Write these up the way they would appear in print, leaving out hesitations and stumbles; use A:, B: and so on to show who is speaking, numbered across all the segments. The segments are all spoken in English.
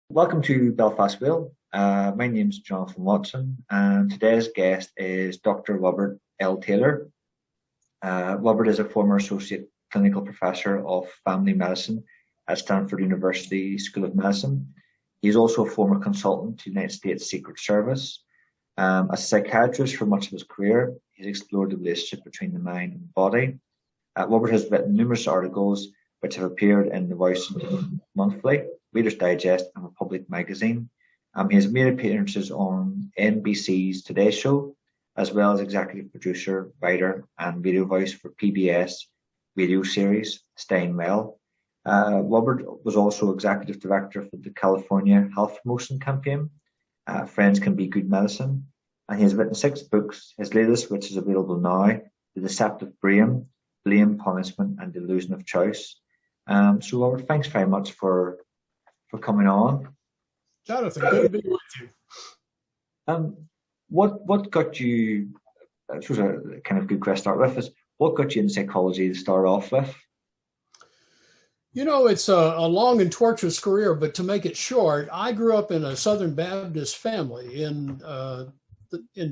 A: Welcome to Belfast, Will. My name is Jonathan Watson, and today's guest is Dr. Robert L. Taylor. Robert is a former associate clinical professor of family medicine at Stanford University School of Medicine. He's also a former consultant to the United States Secret Service. As a psychiatrist for much of his career, he's explored the relationship between the mind and the body. Robert has written numerous articles which have appeared in the Washington Monthly, Reader's Digest, and Republic magazine. He has made appearances on NBC's Today Show, as well as executive producer, writer, and radio voice for PBS radio series Staying Well. Robert was also executive director for the California Health Promotion Campaign, Friends Can Be Good Medicine, and he has written 6 books, his latest, which is available now, The Deceptive Brain, Blame, Punishment, and Delusion of Choice. So, Robert, thanks very much for coming on.
B: Jonathan, good to be with you.
A: What got you? This was a kind of good question to start with. Is what got you in psychology to start off with?
B: You know, it's a long and tortuous career, but to make it short, I grew up in a Southern Baptist family in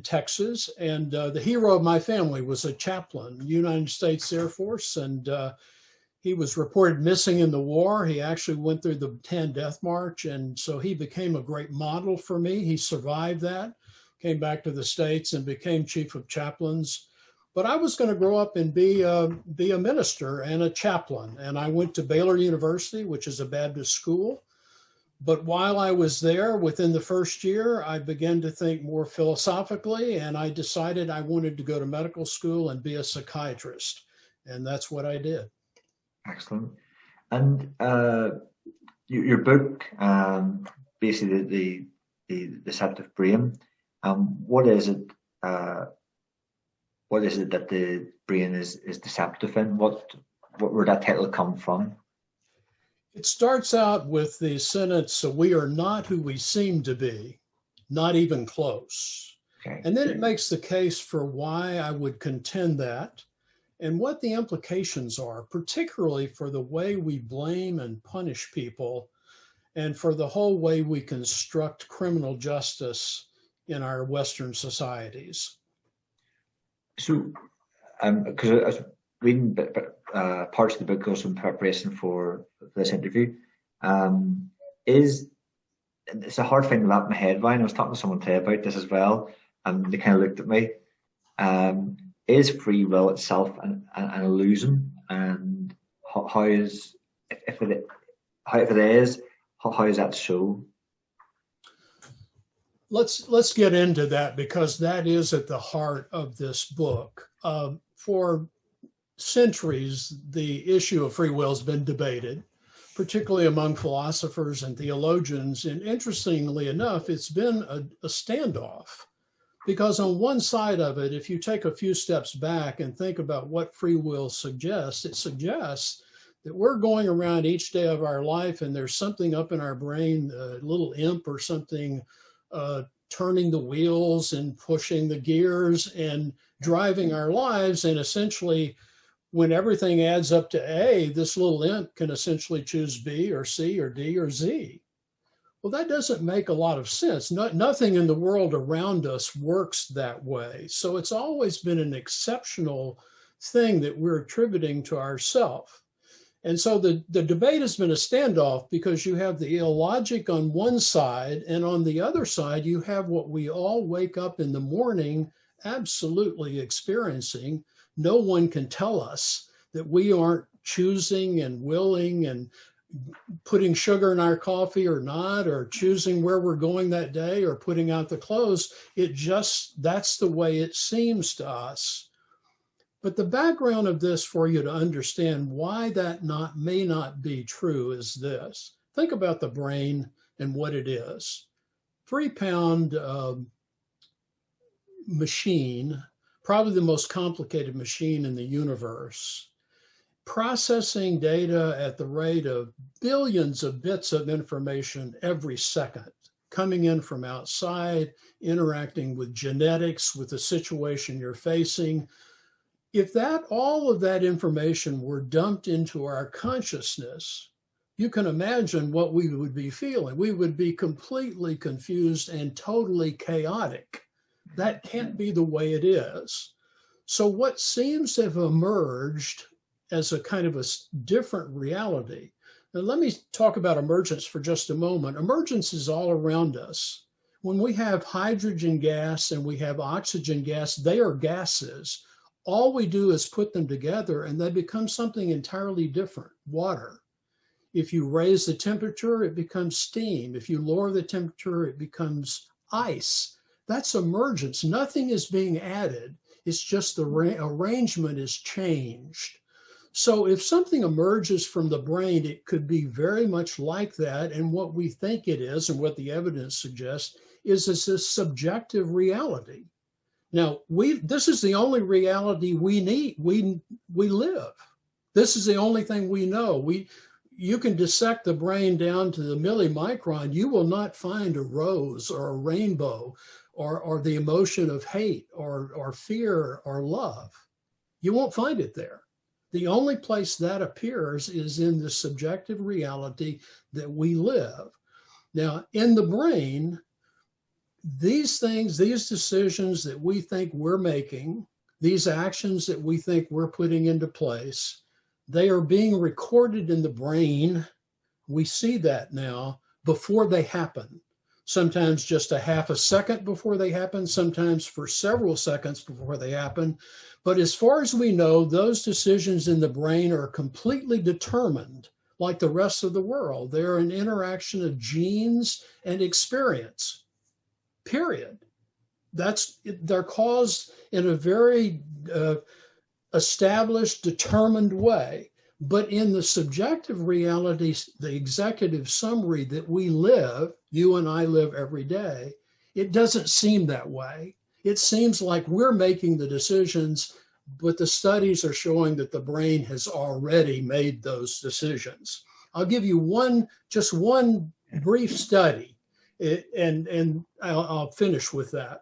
B: Texas, and the hero of my family was a chaplain, United States Air Force, and he was reported missing in the war. He actually went through the 10 Death March, and so he became a great model for me. He survived that, came back to the States, and became chief of chaplains. But I was going to grow up and be a minister and a chaplain, and I went to Baylor University, which is a Baptist school. But while I was there, within the first year, I began to think more philosophically, and I decided I wanted to go to medical school and be a psychiatrist, and that's what I did.
A: Excellent. And your book, basically the Deceptive Brain. What is it? What is it that the brain is deceptive in? Where that title come from?
B: It starts out with the sentence, "We are not who we seem to be, not even close."
A: Okay.
B: And then it makes the case for why I would contend that and what the implications are, particularly for the way we blame and punish people and for the whole way we construct criminal justice in our Western societies.
A: So, because I was reading parts of the book also in preparation for this interview, it's a hard thing to wrap my head around. I was talking to someone today about this as well, and they kind of looked at me. Is free will itself an illusion, and how is if it is, how is that so?
B: Let's get into that, because that is at the heart of this book. For centuries, the issue of free will has been debated, particularly among philosophers and theologians. And interestingly enough, it's been a standoff. Because on one side of it, if you take a few steps back and think about what free will suggests, it suggests that we're going around each day of our life and there's something up in our brain, a little imp or something, turning the wheels and pushing the gears and driving our lives. And essentially, when everything adds up to A, this little imp can essentially choose B or C or D or Z. Well, that doesn't make a lot of sense. Nothing in the world around us works that way. So it's always been an exceptional thing that we're attributing to ourselves. And so the debate has been a standoff, because you have the illogic on one side, and on the other side, you have what we all wake up in the morning absolutely experiencing. No one can tell us that we aren't choosing and willing and putting sugar in our coffee or not, or choosing where we're going that day, or putting out the clothes. That's the way it seems to us. But the background of this, for you to understand why that may not be true, is this. Think about the brain and what it is. 3-pound machine, probably the most complicated machine in the universe, processing data at the rate of billions of bits of information every second, coming in from outside, interacting with genetics, with the situation you're facing. If all of that information were dumped into our consciousness, you can imagine what we would be feeling. We would be completely confused and totally chaotic. That can't be the way it is. So what seems to have emerged as a kind of a different reality. Now, let me talk about emergence for just a moment. Emergence is all around us. When we have hydrogen gas and we have oxygen gas, they are gases. All we do is put them together and they become something entirely different, water. If you raise the temperature, it becomes steam. If you lower the temperature, it becomes ice. That's emergence. Nothing is being added. It's just the arrangement is changed. So if something emerges from the brain, it could be very much like that. And what we think it is, and what the evidence suggests, is it's a subjective reality. Now, this is the only reality we need. We live. This is the only thing we know. You can dissect the brain down to the millimicron. You will not find a rose or a rainbow or the emotion of hate or fear or love. You won't find it there. The only place that appears is in the subjective reality that we live. Now, in the brain, these things, these decisions that we think we're making, these actions that we think we're putting into place, they are being recorded in the brain. We see that now before they happen. Sometimes just a half a second before they happen, sometimes for several seconds before they happen. But as far as we know, those decisions in the brain are completely determined, like the rest of the world. They're an interaction of genes and experience, period. They're caused in a very established, determined way. But in the subjective reality, the executive summary that we live, you and I live every day, it doesn't seem that way. It seems like we're making the decisions, but the studies are showing that the brain has already made those decisions. I'll give you just one brief study, and I'll finish with that.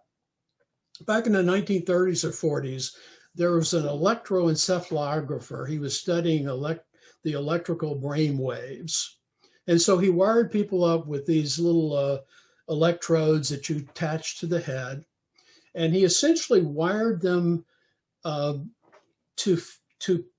B: Back in the 1930s or 40s, there was an electroencephalographer. He was studying the electrical brain waves. And so he wired people up with these little electrodes that you attach to the head. And he essentially wired them to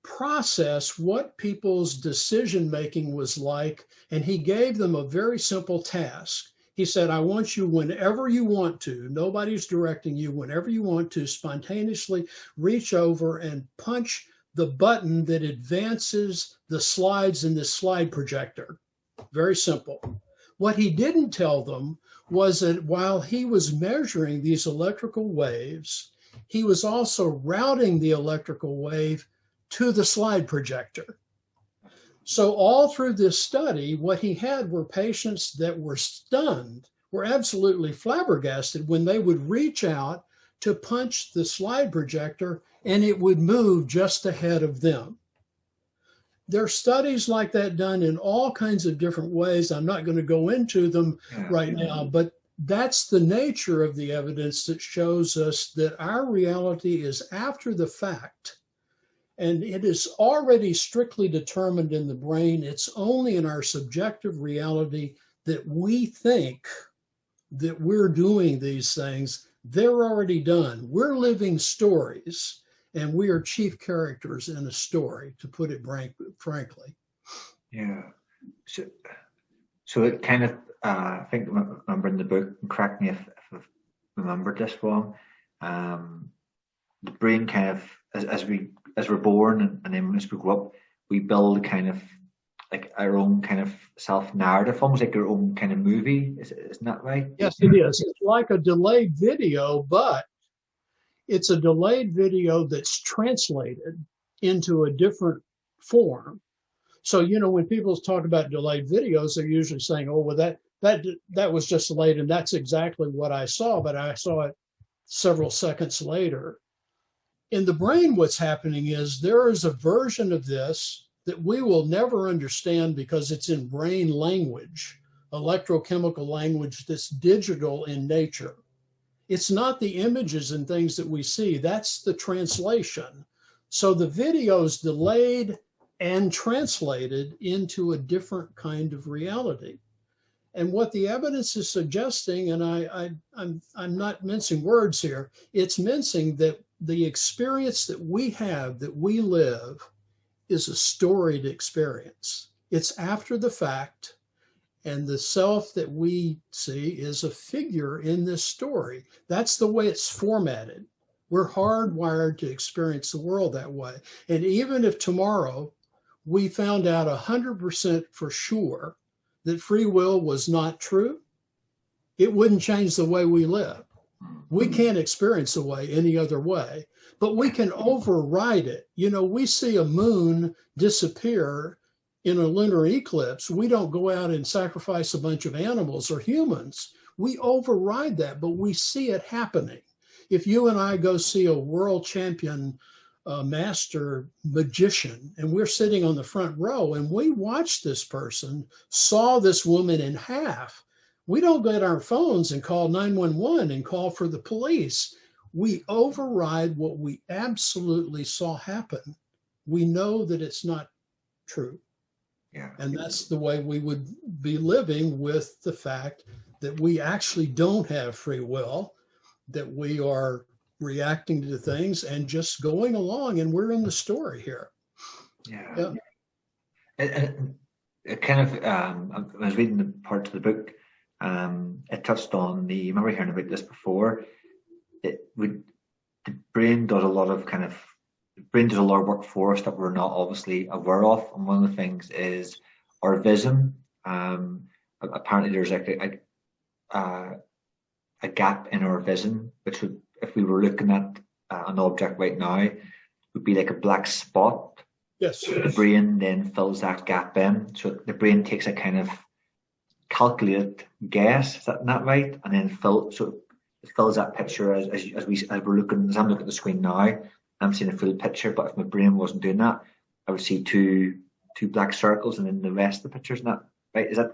B: process what people's decision-making was like. And he gave them a very simple task. He said, I want you, whenever you want to, nobody's directing you, whenever you want to, spontaneously reach over and punch the button that advances the slides in this slide projector. Very simple. What he didn't tell them was that while he was measuring these electrical waves, he was also routing the electrical wave to the slide projector. So all through this study, what he had were patients that were stunned, were absolutely flabbergasted when they would reach out to punch the slide projector and it would move just ahead of them. There are studies like that done in all kinds of different ways. I'm not going to go into them right now, but that's the nature of the evidence that shows us that our reality is after the fact. And it is already strictly determined in the brain. It's only in our subjective reality that we think that we're doing these things. They're already done. We're living stories, and we are chief characters in a story, to put it frankly.
A: Yeah. So it kind of, I think, remember in the book, and correct me if I've remembered this wrong, the brain kind of, as we're born and then as we grow up, we build kind of like our own kind of self-narrative, almost like our own kind of movie. Isn't that right?
B: Yes, it is. It's like a delayed video, but it's a delayed video that's translated into a different form. So, when people talk about delayed videos, they're usually saying, oh, well, that was just delayed, and that's exactly what I saw, but I saw it several seconds later. In the brain, what's happening is there is a version of this that we will never understand because it's in brain language, electrochemical language that's digital in nature. It's not the images and things that we see, that's the translation. So the video's delayed and translated into a different kind of reality. And what the evidence is suggesting, and I'm not mincing words here, it's mincing that the experience that we have, that we live, is a storied experience. It's after the fact, and the self that we see is a figure in this story. That's the way it's formatted. We're hardwired to experience the world that way. And even if tomorrow we found out 100% for sure that free will was not true, it wouldn't change the way we live. We can't experience the way any other way, but we can override it. You know, we see a moon disappear in a lunar eclipse. We don't go out and sacrifice a bunch of animals or humans. We override that, but we see it happening. If you and I go see a world champion master magician, and we're sitting on the front row and we watch this person saw this woman in half, we don't get our phones and call 911 and call for the police. We override what we absolutely saw happen. We know that it's not true.
A: Yeah.
B: And that's the way we would be living with the fact that we actually don't have free will, that we are reacting to things and just going along, and we're in the story here.
A: Yeah. It kind of, I was reading the part of the book, it touched on I remember hearing about this before, the brain does a lot of work for us that we're not obviously aware of. And one of the things is our vision. Apparently there's like a gap in our vision, which would, if we were looking at an object right now, would be like a black spot.
B: Yes.
A: The brain then fills that gap in. So the brain takes a kind of calculated guess, is that not right? And then it fills that picture as we're looking. As I'm looking at the screen now, I'm seeing a full picture. But if my brain wasn't doing that, I would see two black circles, and then the rest of the picture's not right. Is that?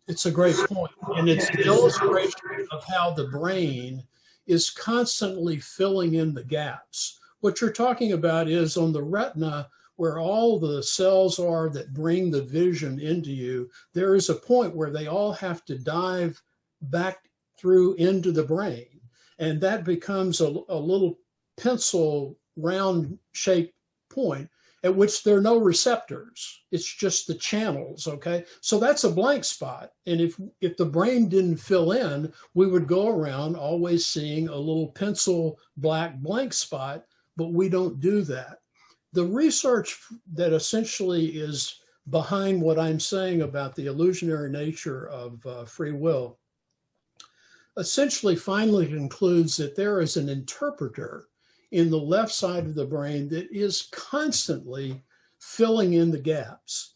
B: It's a great point, and it's an illustration of how the brain is constantly filling in the gaps. What you're talking about is on the retina, where all the cells are that bring the vision into you, there is a point where they all have to dive back through into the brain. And that becomes a little pencil round shaped point at which there are no receptors. It's just the channels, okay? So that's a blank spot. And if the brain didn't fill in, we would go around always seeing a little pencil black blank spot, but we don't do that. The research that essentially is behind what I'm saying about the illusionary nature of free will essentially finally concludes that there is an interpreter in the left side of the brain that is constantly filling in the gaps.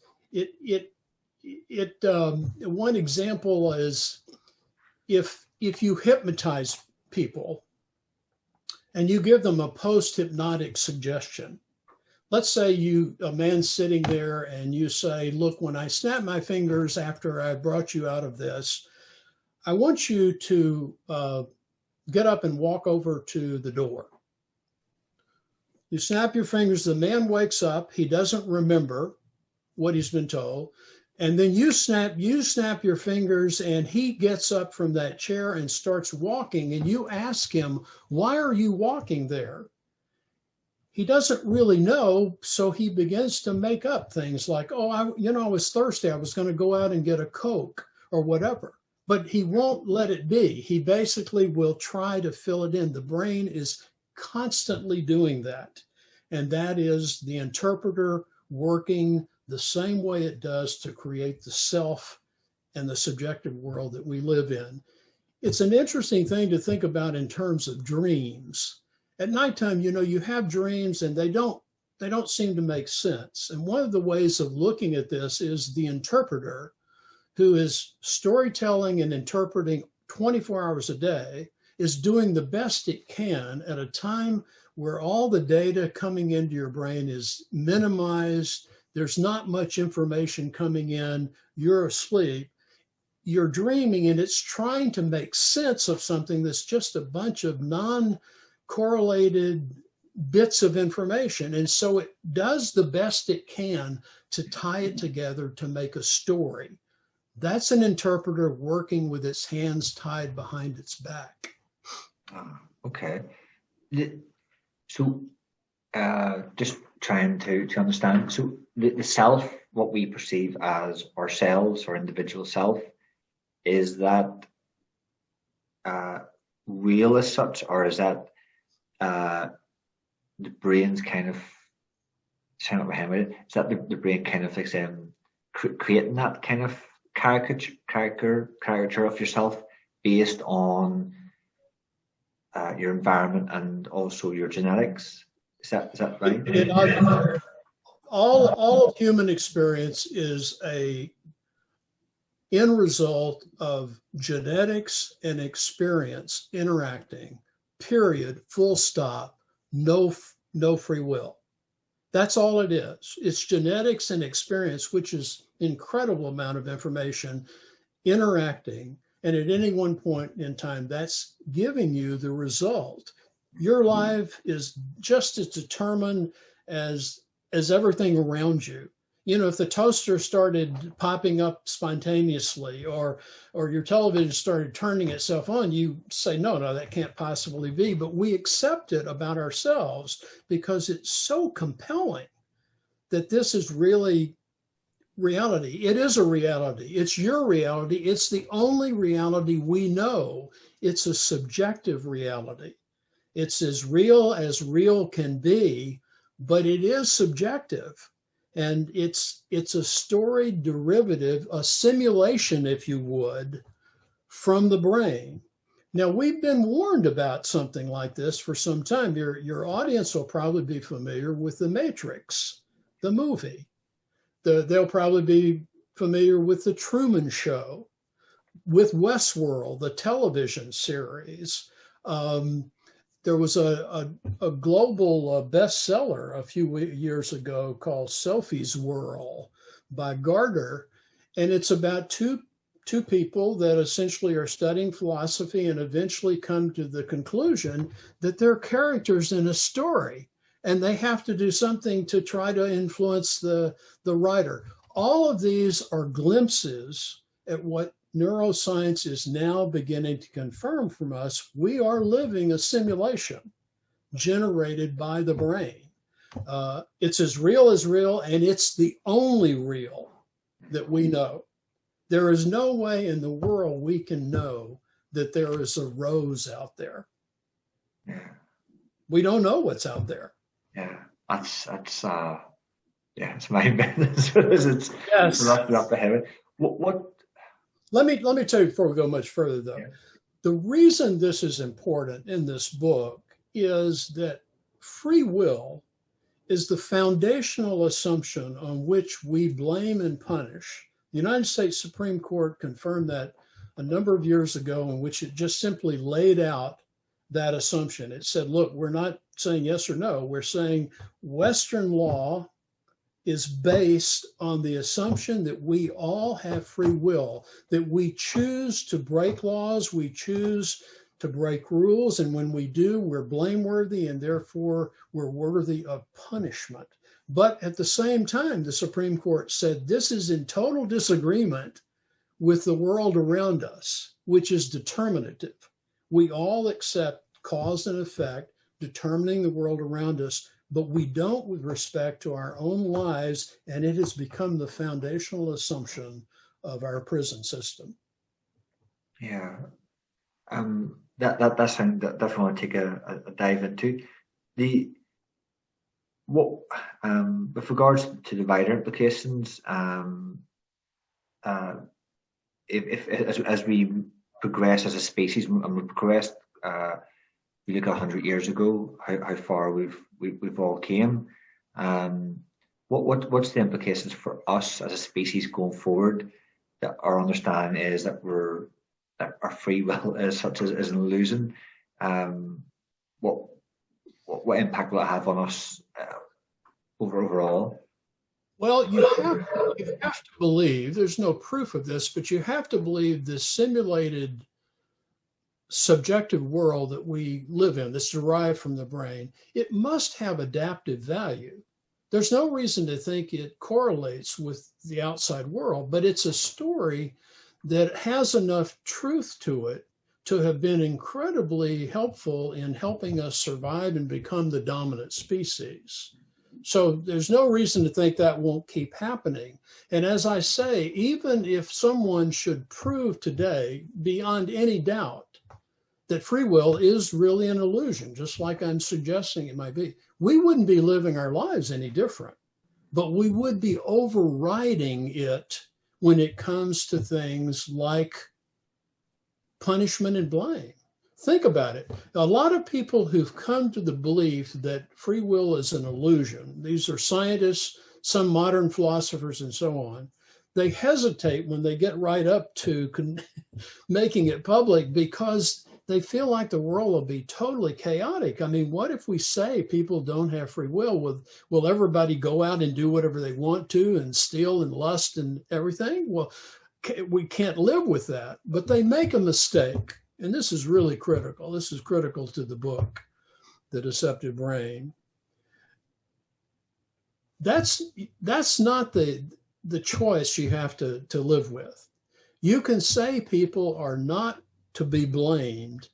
B: One example is if you hypnotize people and you give them a post-hypnotic suggestion. Let's say a man's sitting there and you say, look, when I snap my fingers after I brought you out of this, I want you to get up and walk over to the door. You snap your fingers, the man wakes up, he doesn't remember what he's been told, and then you snap your fingers and he gets up from that chair and starts walking, and you ask him, why are you walking there? He doesn't really know, so he begins to make up things like, oh, I was thirsty, I was going to go out and get a Coke or whatever. But he won't let it be. He basically will try to fill it in. The brain is constantly doing that. And that is the interpreter working the same way it does to create the self and the subjective world that we live in. It's an interesting thing to think about in terms of dreams. At nighttime, you have dreams and they don't seem to make sense. And one of the ways of looking at this is the interpreter, who is storytelling and interpreting 24 hours a day, is doing the best it can at a time where all the data coming into your brain is minimized. There's not much information coming in. You're asleep. You're dreaming, and it's trying to make sense of something that's just a bunch of non-correlated bits of information. And so it does the best it can to tie it together to make a story. That's an interpreter working with its hands tied behind its back.
A: Okay. So just trying to understand. So the self, what we perceive as ourselves or individual self, is that real as such, or is that the brain's kind of is that the brain kind of like creating that kind of caricature of yourself based on your environment and also your genetics? Is that right?
B: All of human experience is a end result of genetics and experience interacting, period, full stop, no free will. That's all it is. It's genetics and experience, which is incredible amount of information interacting. And at any one point in time, that's giving you the result. Your life is just as determined as everything around you. You know, if the toaster started popping up spontaneously, or your television started turning itself on, you say, no, that can't possibly be. But we accept it about ourselves because it's so compelling that this is really reality. It is a reality. It's your reality. It's the only reality we know. It's a subjective reality. It's as real can be, but it is subjective. And it's a story derivative, a simulation, if you would, from the brain. Now, we've been warned about something like this for some time. Your audience will probably be familiar with The Matrix, the movie. They'll probably be familiar with The Truman Show, with Westworld, the television series. There was a global bestseller a few years ago called Sophie's World by Gardner, and it's about two people that essentially are studying philosophy and eventually come to the conclusion that they're characters in a story, and they have to do something to try to influence the writer. All of these are glimpses at what neuroscience is now beginning to confirm from us. We are living a simulation generated by the brain. It's as real, and it's the only real that we know. There is no way in the world we can know that there is a rose out there.
A: Yeah. We
B: don't know what's out there.
A: Yeah, that's it's my business. It's up the heaven. What?
B: Let me tell you before we go much further, though. Yeah. The reason this is important in this book is that free will is the foundational assumption on which we blame and punish. The United States Supreme Court confirmed that a number of years ago, in which it just simply laid out that assumption. It said, look, we're not saying yes or no. We're saying Western law is based on the assumption that we all have free will, that we choose to break laws, we choose to break rules, and when we do, we're blameworthy, and therefore we're worthy of punishment. But at the same time, the Supreme Court said this is in total disagreement with the world around us, which is determinative. We all accept cause and effect, determining the world around us, but we don't with respect to our own lives, and it has become the foundational assumption of our prison system.
A: Yeah, that's something that definitely want to take a dive into. With regards to the wider implications, if as we progress as a species, and we progressed. You look 100 years ago, how far we've all came. What's the implications for us as a species going forward? That our understanding is that our free will as such is an illusion. What impact will it have on us overall?
B: Well, you have to believe, there's no proof of this, but you have to believe this simulated subjective world that we live in, that's derived from the brain, it must have adaptive value. There's no reason to think it correlates with the outside world, but it's a story that has enough truth to it to have been incredibly helpful in helping us survive and become the dominant species. So there's no reason to think that won't keep happening. And as I say, even if someone should prove today, beyond any doubt, that free will is really an illusion, just like I'm suggesting it might be, we wouldn't be living our lives any different, but we would be overriding it when it comes to things like punishment and blame. Think about it. A lot of people who've come to the belief that free will is an illusion, these are scientists, some modern philosophers, and so on, they hesitate when they get right up to making it public because they feel like the world will be totally chaotic. I mean, what if we say people don't have free will? Will everybody go out and do whatever they want to and steal and lust and everything? Well, we can't live with that. But they make a mistake. And this is really critical. This is critical to the book, The Deceptive Brain. That's not the choice you have to live with. You can say people are not to be blamed,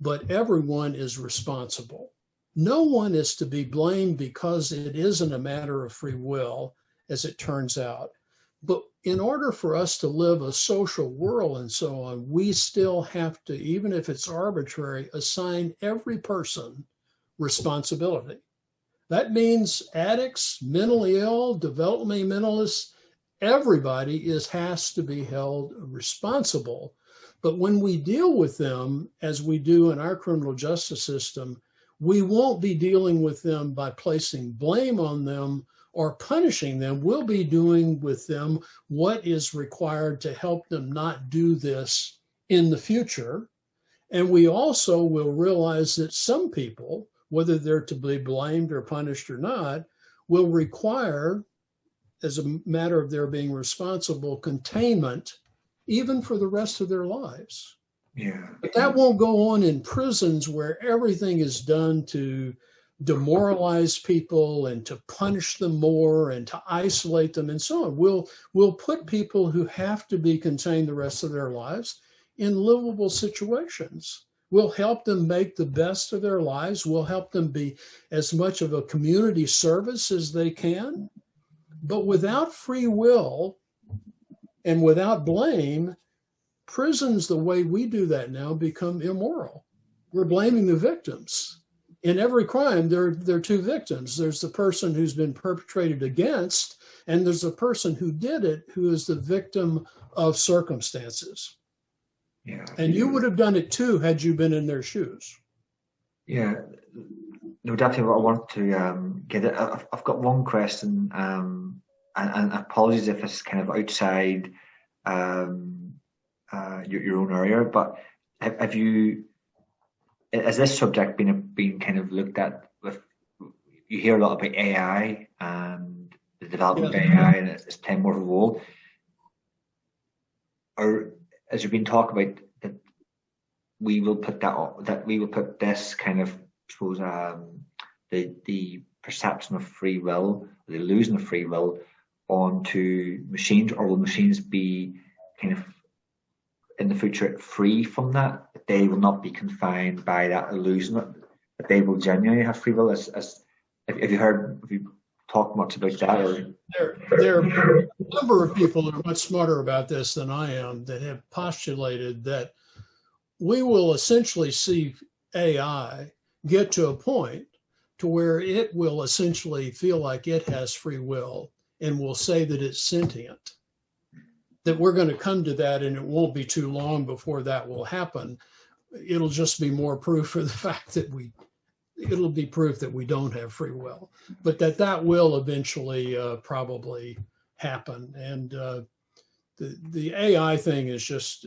B: but everyone is responsible. No one is to be blamed because it isn't a matter of free will, as it turns out. But in order for us to live a social world and so on, we still have to, even if it's arbitrary, assign every person responsibility. That means addicts, mentally ill, developmentalists, everybody has to be held responsible. But when we deal with them, as we do in our criminal justice system, we won't be dealing with them by placing blame on them or punishing them. We'll be doing with them what is required to help them not do this in the future. And we also will realize that some people, whether they're to be blamed or punished or not, will require, as a matter of their being responsible, containment even for the rest of their lives.
A: Yeah.
B: But that won't go on in prisons where everything is done to demoralize people and to punish them more and to isolate them and so on. We'll put people who have to be contained the rest of their lives in livable situations. We'll help them make the best of their lives. We'll help them be as much of a community service as they can. But without free will, and without blame, prisons, the way we do that now, become immoral. We're blaming the victims. In every crime, there are two victims. There's the person who's been perpetrated against, and there's the person who did it, who is the victim of circumstances.
A: Yeah.
B: And you would have done it too had you been in their shoes.
A: Yeah. No, definitely. I want to get it. I've got one question. And apologies if it's kind of outside your own area, but have you, has this subject been kind of looked at with, you hear a lot about AI and the development of AI and it's playing more of a role, or has there been talk about that we will put this kind of, I suppose, the perception of free will, the illusion of free will, onto machines, or will machines be kind of in the future free from that? They will not be confined by that illusion, that they will genuinely have free will. Have you talked much about that? Or?
B: There are a number of people that are much smarter about this than I am that have postulated that we will essentially see AI get to a point to where it will essentially feel like it has free will and will say that it's sentient. That we're going to come to that, and it won't be too long before that will happen. It'll just be more proof for the fact that it'll be proof that we don't have free will, but that will eventually probably happen. And the AI thing is just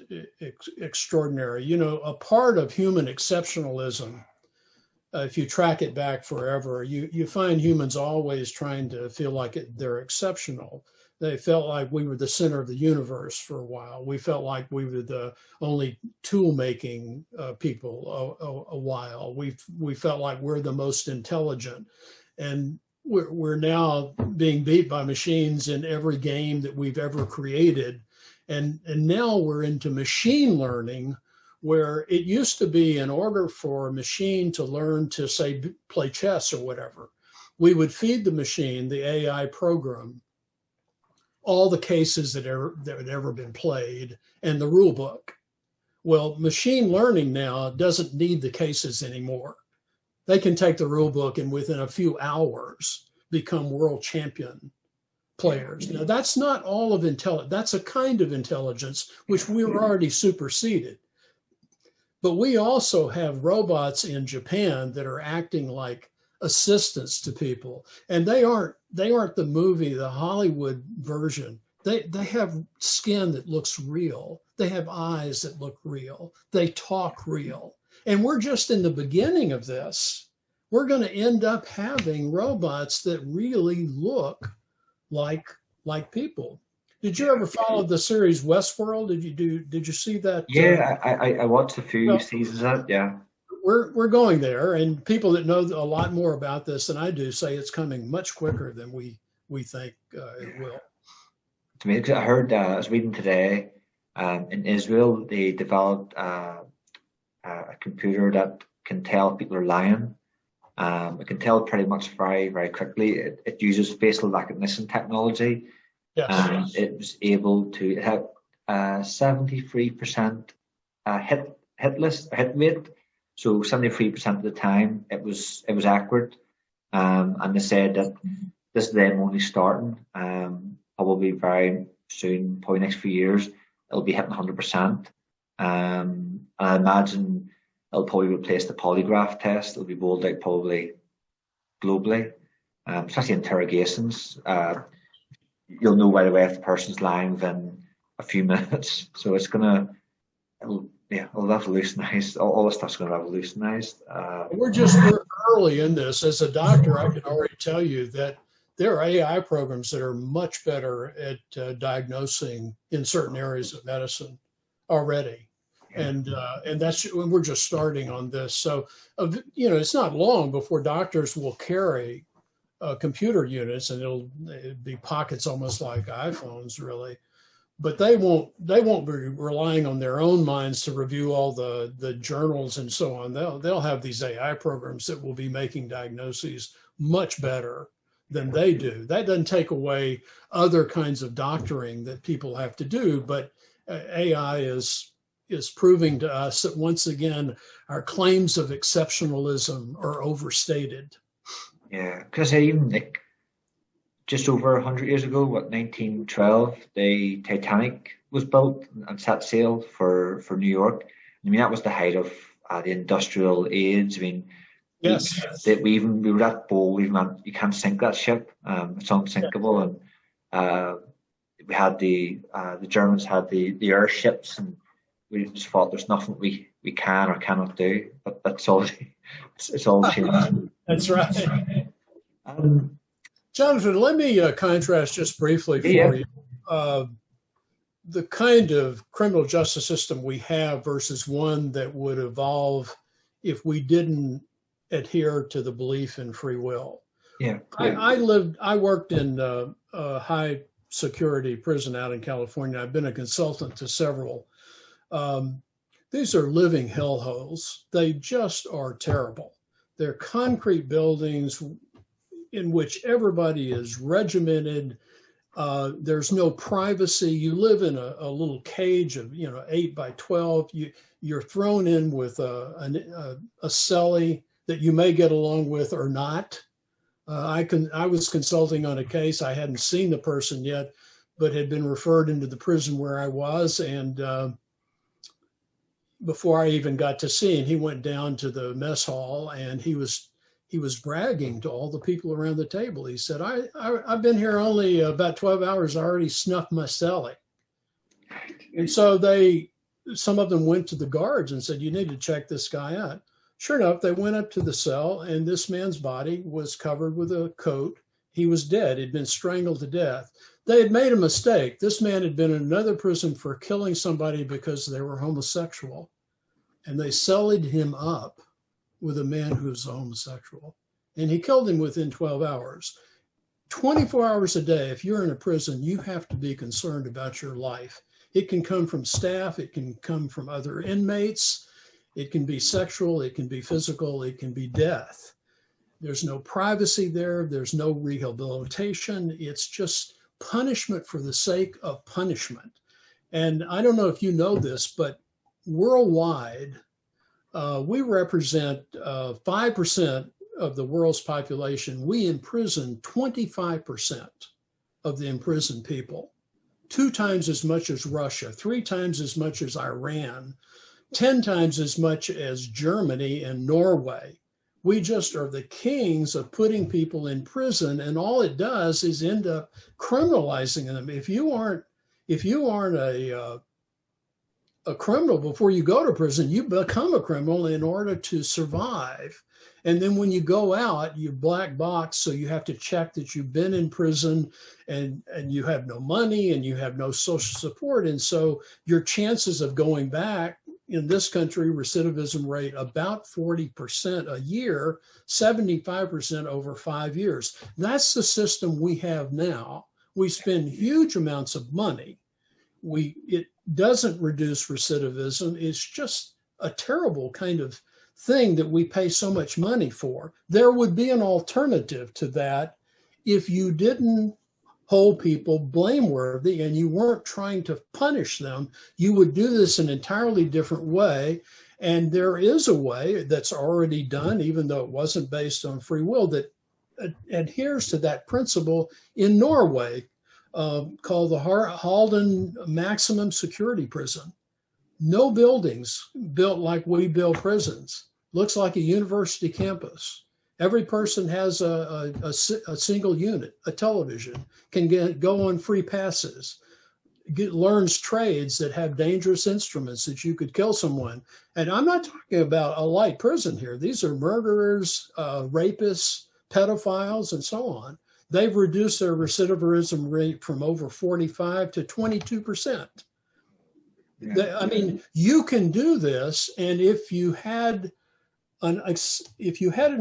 B: extraordinary. You know, a part of human exceptionalism if you track it back forever, you find humans always trying to feel like they're exceptional. They felt like we were the center of the universe for a while. We felt like we were the only tool-making people a while. We felt like we're the most intelligent. And we're now being beat by machines in every game that we've ever created. And now we're into machine learning, where it used to be, in order for a machine to learn to, say, play chess or whatever, we would feed the machine, the AI program, all the cases that had ever been played and the rule book. Well, machine learning now doesn't need the cases anymore. They can take the rule book and within a few hours become world champion players. Now, that's not all of intelligence. That's a kind of intelligence which we're already superseded. But we also have robots in Japan that are acting like assistants to people, and they aren't the movie, the Hollywood version. They have skin that looks real. They have eyes that look real. They talk real. And we're just in the beginning of this. We're going to end up having robots that really look like people. Did you ever follow the series Westworld? Did you see that?
A: Yeah, I watched a few seasons of it. Yeah.
B: We're going there, and people that know a lot more about this than I do say it's coming much quicker than we think it will.
A: To me, I heard, I was reading today, in Israel, they developed a computer that can tell people are lying. It can tell pretty much very, very quickly. It uses facial recognition technology.
B: Yes.
A: It was able to have 73% hit rate. So 73% of the time it was accurate, and they said that this is them only starting. Probably very soon, probably next few years, it'll be hitting 100%. And I imagine it'll probably replace the polygraph test. It'll be rolled out probably globally, especially interrogations. You'll know right away if the person's lying within a few minutes. So it'll revolutionize. All this stuff's going to revolutionize.
B: We're early in this. As a doctor, I can already tell you that there are AI programs that are much better at diagnosing in certain areas of medicine already. And we're just starting on this. So, it's not long before doctors will carry computer units, and it'll be pockets almost like iPhones, really. But they won't be relying on their own minds to review all the journals and so on. They'll have these AI programs that will be making diagnoses much better than they do. That doesn't take away other kinds of doctoring that people have to do, but AI is proving to us that once again our claims of exceptionalism are overstated.
A: Yeah, because even just over 100 years ago, 1912, the Titanic was built and set sail for New York. I mean, that was the height of the industrial age. I mean,
B: yes,
A: we were that bold. You can't sink that ship. It's unsinkable. And we had the Germans had the airships, and we just thought there's nothing we can or cannot do. But that's all. It's all changed.
B: That's right. Jonathan, let me contrast just briefly for you the kind of criminal justice system we have versus one that would evolve if we didn't adhere to the belief in free will.
A: Yeah.
B: I worked in a high security prison out in California. I've been a consultant to several. These are living hellholes. They just are terrible. They're concrete buildings in which everybody is regimented. There's no privacy. You live in a little cage of 8 by 12. You're thrown in with a cellie that you may get along with or not. I was consulting on a case. I hadn't seen the person yet, but had been referred into the prison where I was, and before I even got to see him, he went down to the mess hall, and he was bragging to all the people around the table. He said, I've been here only about 12 hours. I already snuffed my cellie. And so some of them went to the guards and said, you need to check this guy out. Sure enough, they went up to the cell, and this man's body was covered with a coat. He was dead. He'd been strangled to death. They had made a mistake. This man had been in another prison for killing somebody because they were homosexual, and they sullied him up with a man who's homosexual, and he killed him within 12 hours. 24 hours a day, if you're in a prison, you have to be concerned about your life. It can come from staff, it can come from other inmates, it can be sexual, it can be physical, it can be death. There's no privacy there, there's no rehabilitation, it's just punishment for the sake of punishment. And I don't know if you know this, but worldwide, we represent 5% of the world's population. We imprison 25% of the imprisoned people, 2 times as much as Russia, 3 times as much as Iran, 10 times as much as Germany and Norway. We just are the kings of putting people in prison, and all it does is end up criminalizing them. If you aren't a criminal before you go to prison, you become a criminal in order to survive. And then when you go out, you black box, so you have to check that you've been in prison, and you have no money and you have no social support. And so your chances of going back in this country, recidivism rate about 40% a year, 75% over 5 years. That's the system we have now. We spend huge amounts of money. It doesn't reduce recidivism. It's just a terrible kind of thing that we pay so much money for. There would be an alternative to that if you didn't hold people blameworthy and you weren't trying to punish them. You would do this an entirely different way. And there is a way that's already done, even though it wasn't based on free will, that adheres to that principle in Norway, called the Halden Maximum Security Prison. No buildings built like we build prisons. Looks like a university campus. Every person has a single unit, a television, can go on free passes, learns trades that have dangerous instruments that you could kill someone. And I'm not talking about a light prison here. These are murderers, rapists, pedophiles, and so on. They've reduced their recidivism rate from over 45 to 22%. Yeah. I mean, you can do this, and if you had an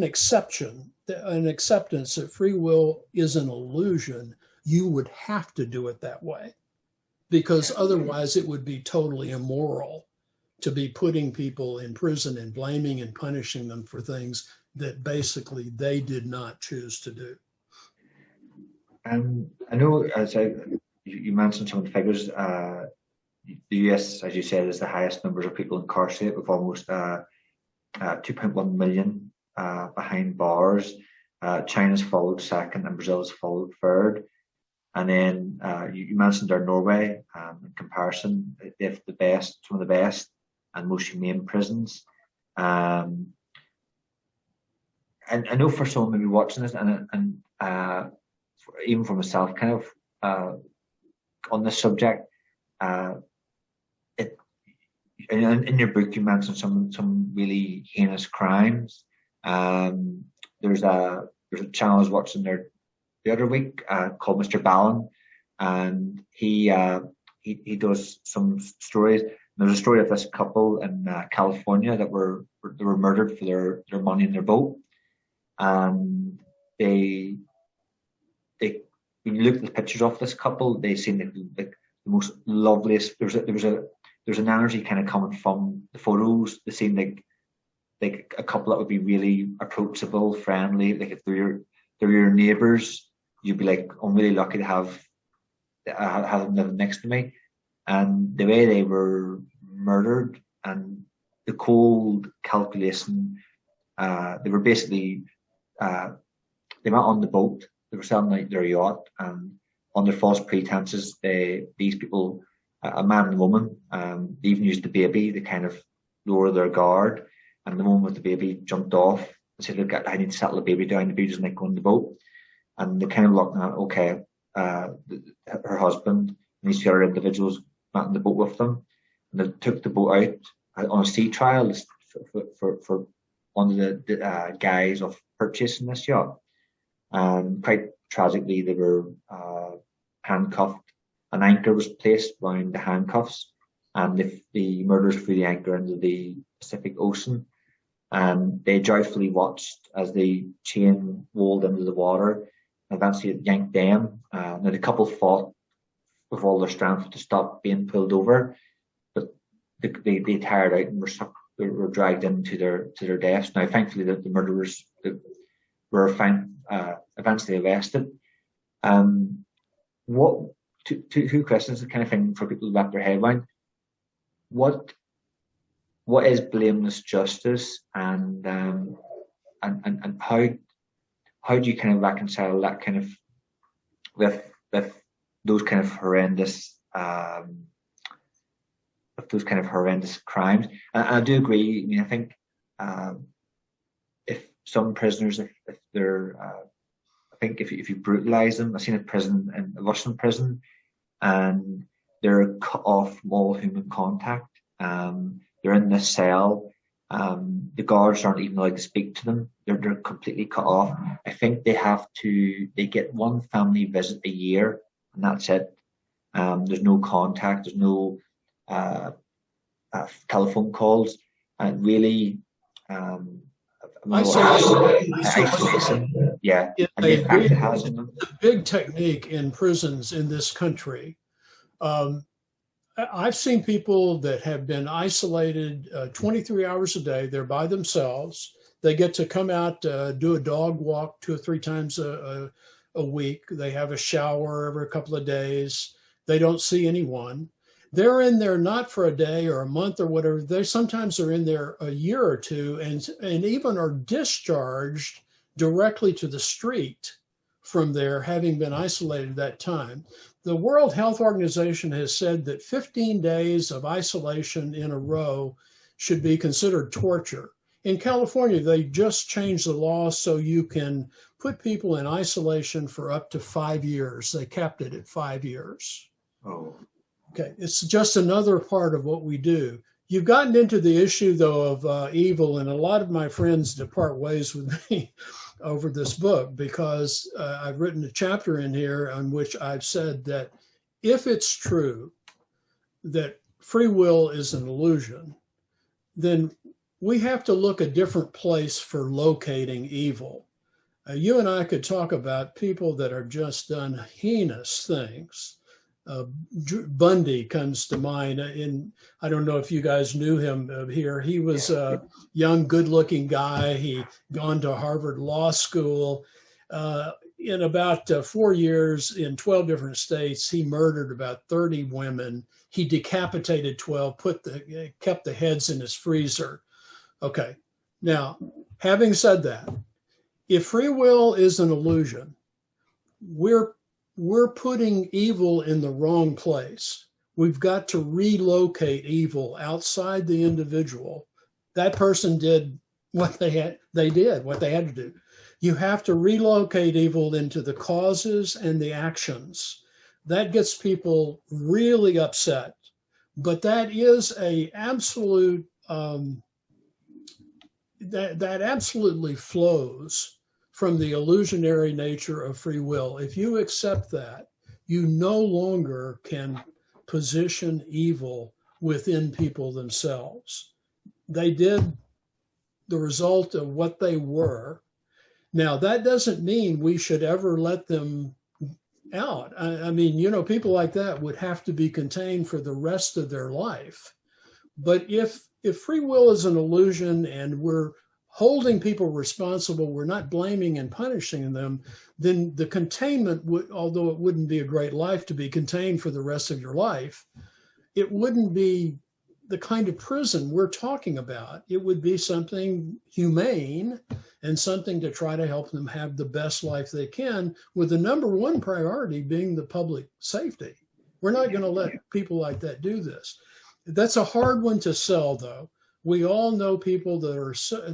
B: acceptance that free will is an illusion, you would have to do it that way, because otherwise it would be totally immoral to be putting people in prison and blaming and punishing them for things that basically they did not choose to do.
A: I know, as you mentioned some of the figures, the US, as you said, is the highest numbers of people incarcerated, with almost 2.1 million behind bars. China's followed second, and Brazil's followed third. And then you mentioned our Norway, in comparison, they have some of the best and most humane prisons. And I know for someone maybe watching this, and even for myself, kind of on this subject, in your book you mentioned some really heinous crimes. There's a channel I was watching there the other week called Mr. Ballin, and he does some stories. And there's a story of this couple in California that were murdered for their money in their boat, and when you look at the pictures of this couple, they seem like the most loveliest. There's an energy kind of coming from the photos. They seem like a couple that would be really approachable, friendly. Like if they're your neighbours, you'd be like, I'm really lucky to have them living next to me. And the way they were murdered and the cold calculation, they were basically they went on the boat. They were selling like their yacht, and under false pretenses, these people, a man and a woman, they even used the baby to kind of lower their guard. And the woman with the baby jumped off and said, "Look, I need to settle the baby down. The baby doesn't like going on the boat." And they kind of looked at, okay, her husband and these other individuals went on the boat with them, and they took the boat out on a sea trial for under the guise of purchasing this yacht. And quite tragically, they were handcuffed. An anchor was placed around the handcuffs, and the murderers threw the anchor into the Pacific Ocean. And they joyfully watched as the chain rolled into the water. Eventually, it yanked them. Now, the couple fought with all their strength to stop being pulled over, but they tired out and were dragged into their deaths. Now, thankfully, the murderers were eventually arrested. What two questions, the kind of thing for people to wrap their head around. What is blameless justice, and how do you kind of reconcile that kind of with those kind of horrendous crimes? And I do agree. I mean, I think if some prisoners, if they're I think if you brutalize them, I've seen a Russian prison, and they're cut off from all human contact. They're in this cell. The guards aren't even allowed to speak to them. They're completely cut off. I think they get one family visit a year, and that's it. There's no contact. There's no telephone calls, and really
B: isolation.
A: Yeah,
B: and the effect it has on them. The big technique in prisons in this country. I've seen people that have been isolated 23 hours a day. They're by themselves. They get to come out, do a dog walk 2 or 3 times a week. They have a shower every couple of days. They don't see anyone. They're in there not for a day or a month or whatever. They sometimes are in there a year or two, and even are discharged directly to the street from there, having been isolated that time. The World Health Organization has said that 15 days of isolation in a row should be considered torture. In California, they just changed the law so you can put people in isolation for up to 5 years. They capped it at 5 years.
A: Oh.
B: Okay, it's just another part of what we do. You've gotten into the issue, though, of evil, and a lot of my friends depart ways with me over this book, because I've written a chapter in here on which I've said that if it's true that free will is an illusion, then we have to look a different place for locating evil. You and I could talk about people that are just done heinous things. Bundy comes to mind. I don't know if you guys knew him here. He was a young, good-looking guy. He gone to Harvard Law School. In about 4 years, in 12 different states, he murdered about 30 women. He decapitated 12, kept the heads in his freezer. Okay. Now, having said that, if free will is an illusion, we're putting evil in the wrong place. We've got to relocate evil outside the individual. That person did what they had to do. You have to relocate evil into the causes and the actions. That gets people really upset. But that is a absolute, that absolutely flows from the illusionary nature of free will. If you accept that, you no longer can position evil within people themselves. They did the result of what they were. Now, that doesn't mean we should ever let them out. I mean, people like that would have to be contained for the rest of their life. But if free will is an illusion and we're holding people responsible, we're not blaming and punishing them, then the containment would, although it wouldn't be a great life to be contained for the rest of your life, it wouldn't be the kind of prison we're talking about. It would be something humane and something to try to help them have the best life they can, with the number one priority being the public safety. We're not going to let people like that do this. That's a hard one to sell, though. We all know people that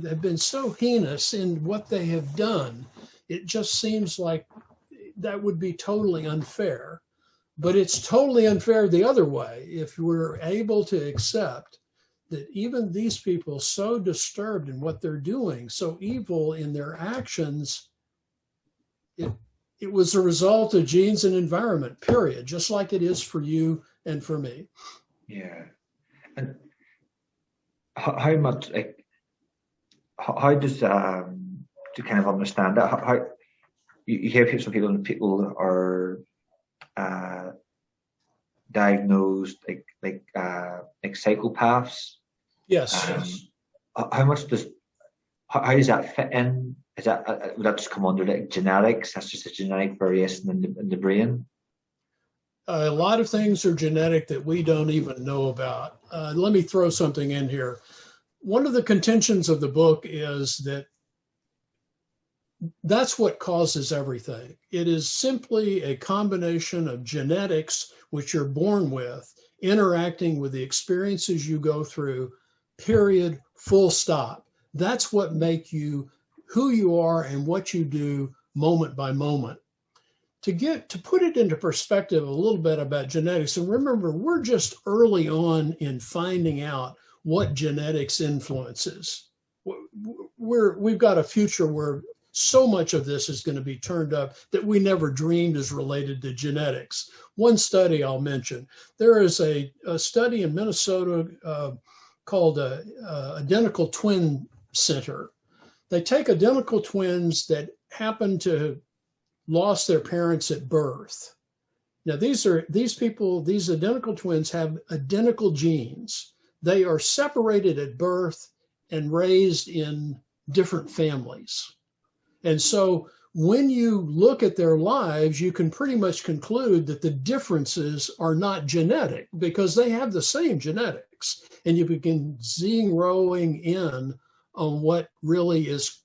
B: have been so heinous in what they have done. It just seems like that would be totally unfair. But it's totally unfair the other way. If we're able to accept that even these people so disturbed in what they're doing, so evil in their actions, it was a result of genes and environment, period, just like it is for you and for me.
A: Yeah. And how much, like, how does to kind of understand that? How you hear some people are uh, diagnosed like psychopaths.
B: Yes.
A: How much does how does that fit in? Is that would that just come under like genetics? That's just a genetic variation in the brain.
B: A lot of things are genetic that we don't even know about. Let me throw something in here. One of the contentions of the book is that that's what causes everything. It is simply a combination of genetics, which you're born with, interacting with the experiences you go through, period, full stop. That's what make you who you are and what you do moment by moment. To put it into perspective a little bit about genetics, and remember, we're just early on in finding out what genetics influences. We've got a future where so much of this is going to be turned up that we never dreamed is related to genetics. One study I'll mention, there is a study in Minnesota called Identical Twin Center. They take identical twins that happen to lost their parents at birth. Now, these identical twins have identical genes. They are separated at birth and raised in different families. And so when you look at their lives, you can pretty much conclude that the differences are not genetic because they have the same genetics. And you begin zeroing in on what really is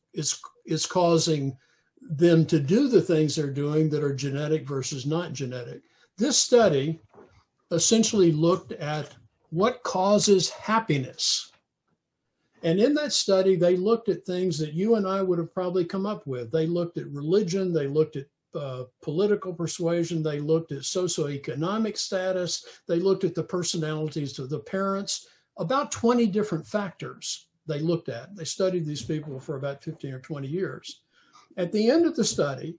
B: causing them to do the things they're doing that are genetic versus not genetic. This study essentially looked at what causes happiness. And in that study, they looked at things that you and I would have probably come up with. They looked at religion, they looked at political persuasion, they looked at socioeconomic status, they looked at the personalities of the parents, about 20 different factors they looked at. They studied these people for about 15 or 20 years. At the end of the study,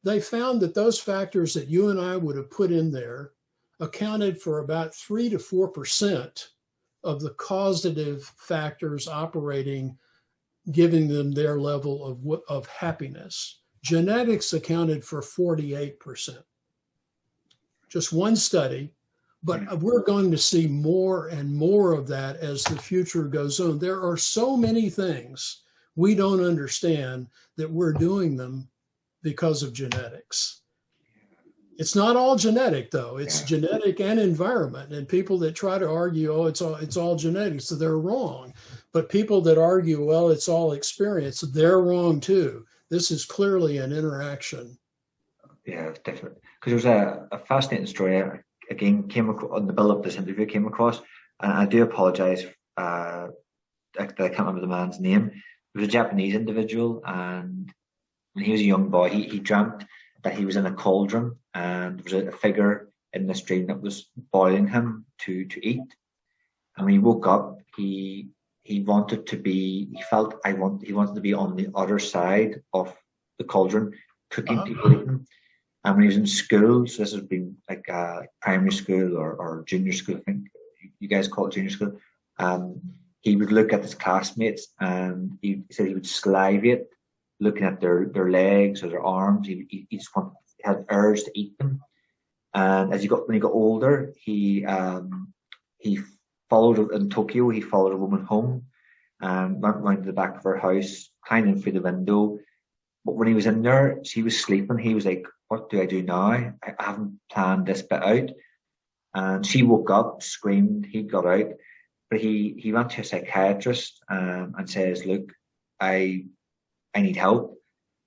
B: they found that those factors that you and I would have put in there accounted for about 3 to 4% of the causative factors operating, giving them their level of happiness. Genetics accounted for 48%. Just one study, but we're going to see more and more of that as the future goes on. There are so many things we don't understand that we're doing them because of genetics. It's not all genetic, though. It's genetic and environment. And people that try to argue, oh, it's all genetic, so they're wrong. But people that argue, well, it's all experience, they're wrong too. This is clearly an interaction.
A: Yeah, it's different. Because there's a fascinating story I, again, came across on the build-up this interview, came across, and I do apologize that I can't remember the man's name. He was a Japanese individual, and when he was a young boy, he dreamt that he was in a cauldron, and there was a figure in this dream that was boiling him to eat. And when he woke up, he wanted to be, he wanted to be on the other side of the cauldron, cooking people, eating. And when he was in school, so this has been like primary school or junior school, I think you guys call it junior school. He would look at his classmates, and he said he would salivate, looking at their legs or their arms. He just had urge to eat them. And when he got older, he followed in Tokyo. He followed a woman home and went round to the back of her house, climbed in through the window. But when he was in there, she was sleeping. He was like, "What do I do now? I haven't planned this bit out." And she woke up, screamed. He got out, but he went to a psychiatrist and says, "Look, I need help."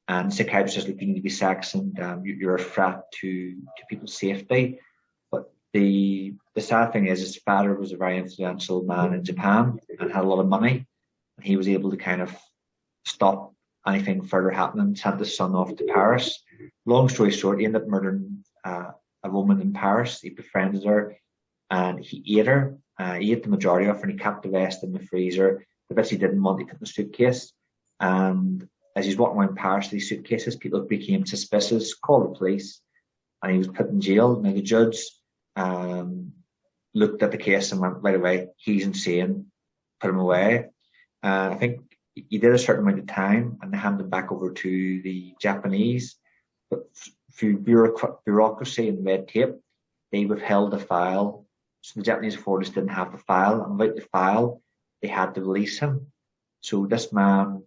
A: And the psychiatrist says, "Look, you need to be saxoned. You're a threat to people's safety." But the sad thing is, his father was a very influential man in Japan and had a lot of money, and he was able to kind of stop anything further happening. Sent his son off to Paris. Long story short, he ended up murdering a woman in Paris. He befriended her, and he ate her. He ate the majority of it and he kept the rest in the freezer. The bits he didn't want, he put in the suitcase. And as he's walking around Paris with these suitcases, people became suspicious, called the police, and he was put in jail. Now, the judge looked at the case and went, right away, he's insane, put him away. I think he did a certain amount of time and they handed him back over to the Japanese. But through bureaucracy and red tape, they withheld the file. So the Japanese authorities didn't have the file. And without the file, they had to release him. So this man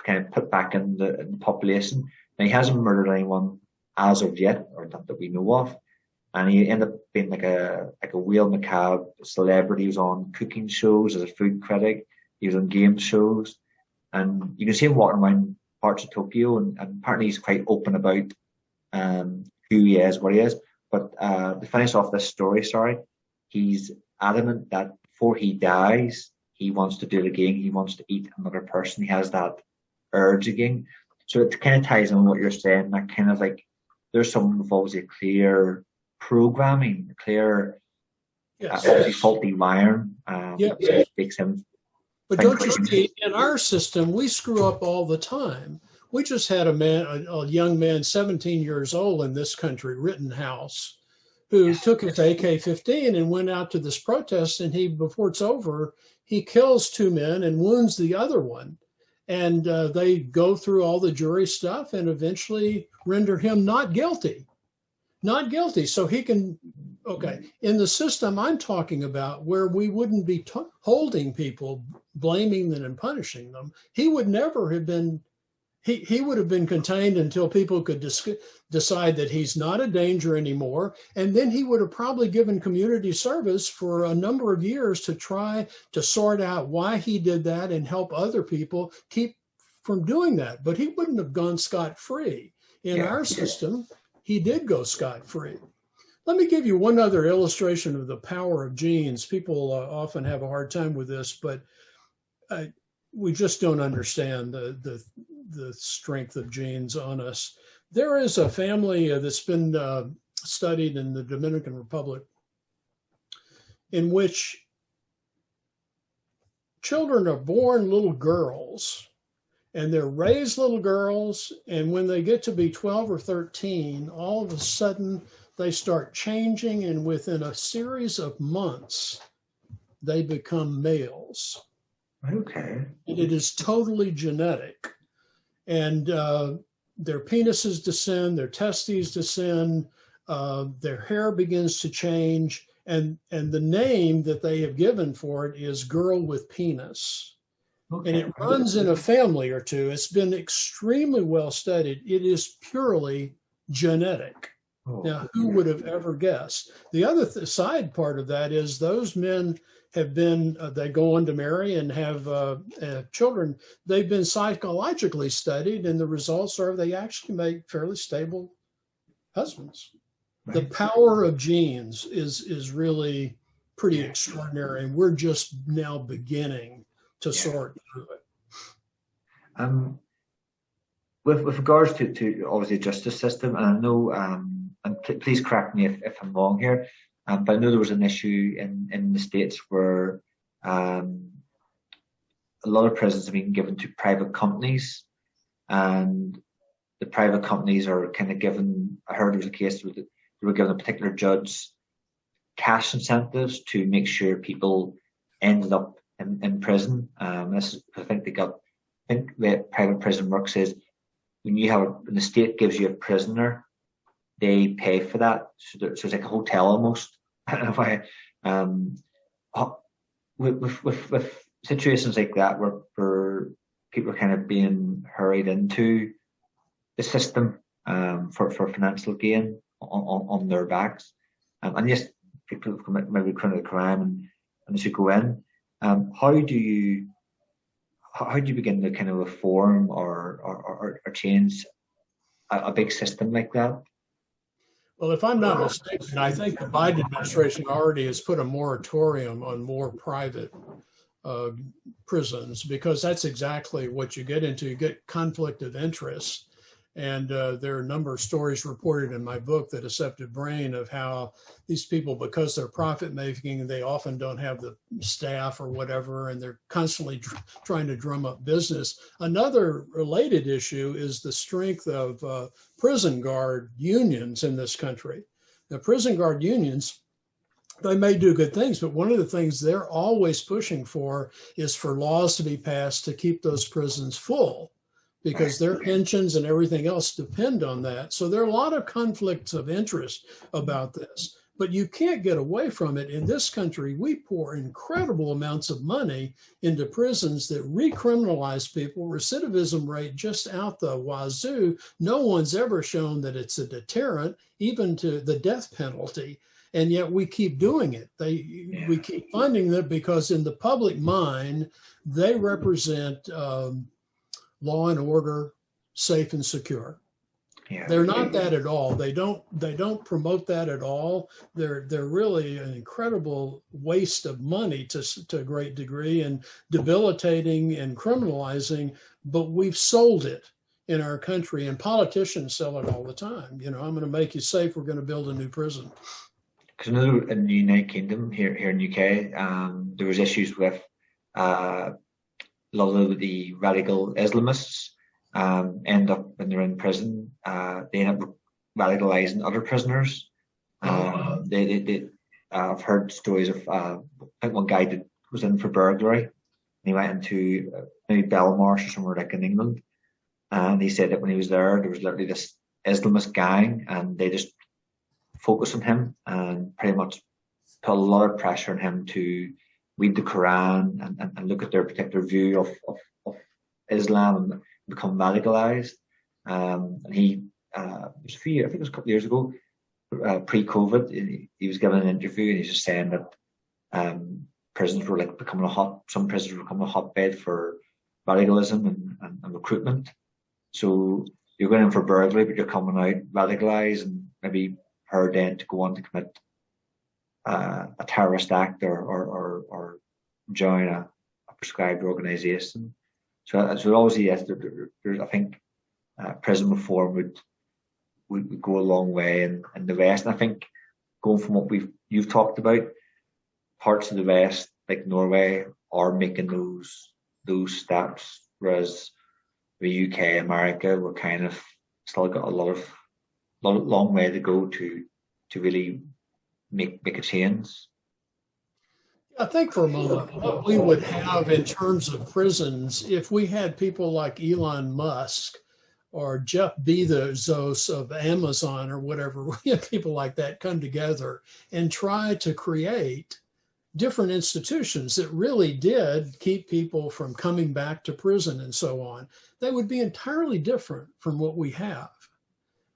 A: kind of put back in the population. Now, he hasn't murdered anyone as of yet, or not that we know of. And he ended up being like a whale macabre celebrity. He was on cooking shows as a food critic. He was on game shows. And you can see him walking around parts of Tokyo, and apparently he's quite open about who he is, what he is. But to finish off this story, he's adamant that before he dies, he wants to do it again. He wants to eat another person. He has that urge again. So it kind of ties in what you're saying, that kind of like there's someone with obviously clear programming, clear obviously faulty wiring. So makes him.
B: But don't you see, in our system, we screw up all the time. We just had a young man, 17 years old in this country, Rittenhouse, who took his AK-15 and went out to this protest, and before it's over, he kills two men and wounds the other one. And they go through all the jury stuff and eventually render him not guilty. Not guilty. So he can, okay. In the system I'm talking about, where we wouldn't be holding people, blaming them and punishing them, he would never have been, he would have been contained until people could decide that he's not a danger anymore. And then he would have probably given community service for a number of years to try to sort out why he did that and help other people keep from doing that. But he wouldn't have gone scot-free. In our system, he did go scot-free. Let me give you one other illustration of the power of genes. People often have a hard time with this, but we just don't understand the strength of genes on us. There is a family that's been studied in the Dominican Republic in which children are born little girls, and they're raised little girls, and when they get to be 12 or 13, all of a sudden they start changing, and within a series of months, they become males.
A: Okay.
B: And it is totally genetic. And their penises descend, their testes descend, their hair begins to change, and the name that they have given for it is girl with penis. Okay. And it runs in a family or two. It's been extremely well studied. It is purely genetic. Oh. Now, who would have ever guessed? The other side part of that is those men have been, they go on to marry and have children. They've been psychologically studied, and the results are they actually make fairly stable husbands. Right. The power of genes is really pretty extraordinary, and we're just now beginning to sort through it.
A: With regards to obviously the justice system, and I know, and please correct me if I'm wrong here, but I know there was an issue in the States where a lot of prisons have been given to private companies, and the private companies are kind of given, I heard there was a case where they were given a particular judge cash incentives to make sure people ended up in prison. This is, I think the private prison works is when the state gives you a prisoner, they pay for that. So it's like a hotel almost. With situations like that where people are kind of being hurried into the system for financial gain on their backs, and yes, people have committed maybe criminal crime and they should go in. How do you begin to kind of reform or change a big system like that?
B: Well, if I'm not mistaken, I think the Biden administration already has put a moratorium on more private prisons, because that's exactly what you get into. You get conflict of interest. And there are a number of stories reported in my book, The Deceptive Brain, of how these people, because they're profit making, they often don't have the staff or whatever, and they're constantly trying to drum up business. Another related issue is the strength of prison guard unions in this country. The prison guard unions, they may do good things, but one of the things they're always pushing for is for laws to be passed to keep those prisons full, because their pensions and everything else depend on that. So there are a lot of conflicts of interest about this, but you can't get away from it. In this country, we pour incredible amounts of money into prisons that recriminalize people. Recidivism rate just out the wazoo. No one's ever shown that it's a deterrent, even to the death penalty. And yet we keep doing it. We keep funding them because in the public mind, they represent law and order, safe and secure.
A: Yeah.
B: They're not that at all. They don't promote that at all. They're really an incredible waste of money to a great degree, and debilitating and criminalizing. But we've sold it in our country, and politicians sell it all the time. You know, I'm going to make you safe. We're going to build a new prison.
A: Because I know in the United Kingdom, here in UK, there was issues with a lot of the radical Islamists end up when they're in prison. They end up radicalizing other prisoners. I've heard stories of I think one guy was in for burglary, and he went into maybe Belfast or somewhere like in England, and he said that when he was there was literally this Islamist gang, and they just focus on him and pretty much put a lot of pressure on him to read the Quran and look at their particular view of Islam and become radicalized. And he, it was a few, I think it was a couple of years ago, pre-COVID, he was given an interview and he's just saying that prisons were like some prisons were becoming a hotbed for radicalism and recruitment. So you're going in for burglary, but you're coming out radicalized and maybe her then to go on to commit a terrorist act or join a prescribed organisation. So obviously, yes, I think prison reform would go a long way in the West. And I think going from what you've talked about, parts of the West like Norway are making those steps, whereas the UK, America, we're kind of still got a long way to go to really make a change.
B: I think for a moment, what we would have in terms of prisons, if we had people like Elon Musk or Jeff Bezos of Amazon or whatever, we had people like that come together and try to create different institutions that really did keep people from coming back to prison and so on, they would be entirely different from what we have,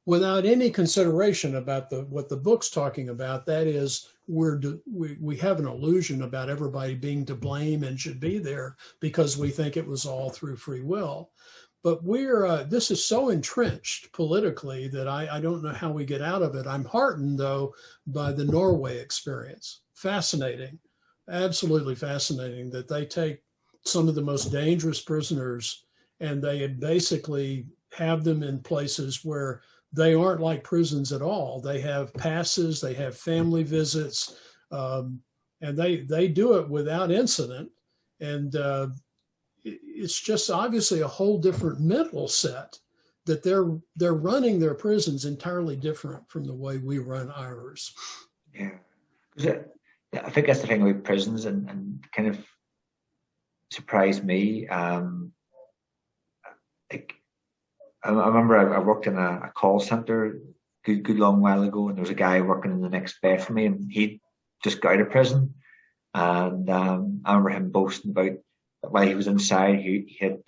B: without any consideration about what the book's talking about. That is, we have an illusion about everybody being to blame and should be there because we think it was all through free will. But this is so entrenched politically that I don't know how we get out of it. I'm heartened, though, by the Norway experience. Fascinating, absolutely fascinating, that they take some of the most dangerous prisoners and they basically have them in places where they aren't like prisons at all. They have passes, they have family visits, and they do it without incident. And it's just obviously a whole different mental set that they're running their prisons entirely different from the way we run ours.
A: Yeah, I think that's the thing with prisons, and kind of surprised me. I remember I worked in a call center good long while ago, and there was a guy working in the next bay for me, and he just got out of prison, and I remember him boasting about that while he was inside, he had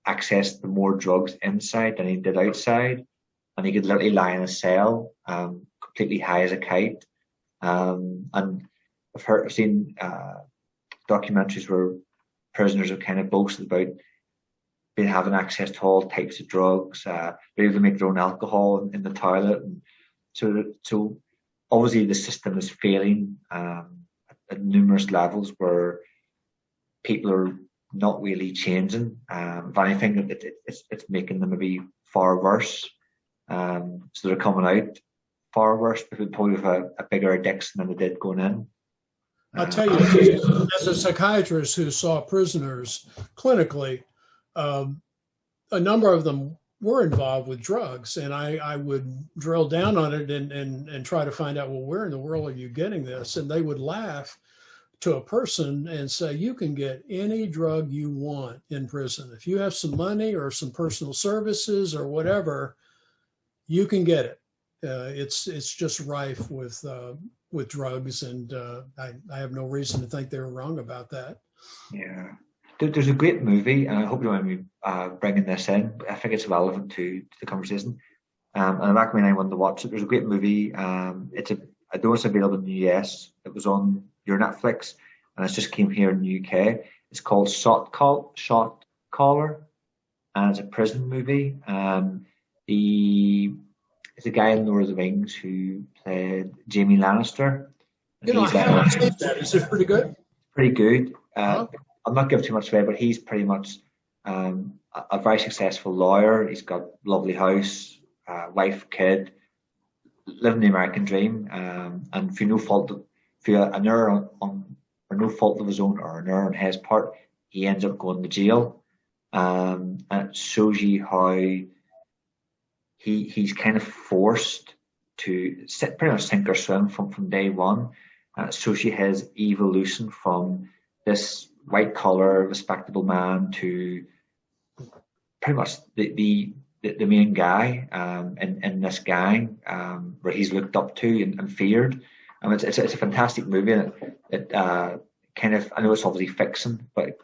A: access to more drugs inside than he did outside, and he could literally lie in a cell, completely high as a kite. And I've seen documentaries where prisoners have kind of boasted about being having access to all types of drugs. They're able to make their own alcohol in the toilet, and so obviously the system is failing at numerous levels where people are not really changing. If anything, it's making them maybe far worse. So they're coming out far worse, but probably with a bigger addiction than they did going in.
B: I'll tell you, as a psychiatrist who saw prisoners clinically, a number of them were involved with drugs, and I would drill down on it and try to find out, well, where in the world are you getting this? And they would laugh to a person and say, you can get any drug you want in prison. If you have some money or some personal services or whatever, you can get it. It's just rife with drugs, and I have no reason to think they were wrong about that.
A: Yeah. There's a great movie, and I hope you don't mind me bringing this in. I think it's relevant to the conversation. And I recommend anyone to watch it. There's a great movie. I know it's available in the US. It was on your Netflix, and it's just came here in the UK. It's called Shot Caller, and it's a prison movie. It's a guy in Lord of the Rings who played Jaime Lannister.
B: I haven't seen that. Is it pretty good?
A: Pretty good. I'm not giving too much away, but he's pretty much a very successful lawyer. He's got a lovely house, wife, kid, living the American dream, and through no fault of his own or an error on his part, he ends up going to jail. And it shows you how he's kind of forced to pretty much sink or swim from day one. And it shows you his evolution from this white collar, respectable man to pretty much the main guy in this gang where he's looked up to and feared. It's a fantastic movie, and it kind of, I know it's obviously fiction, but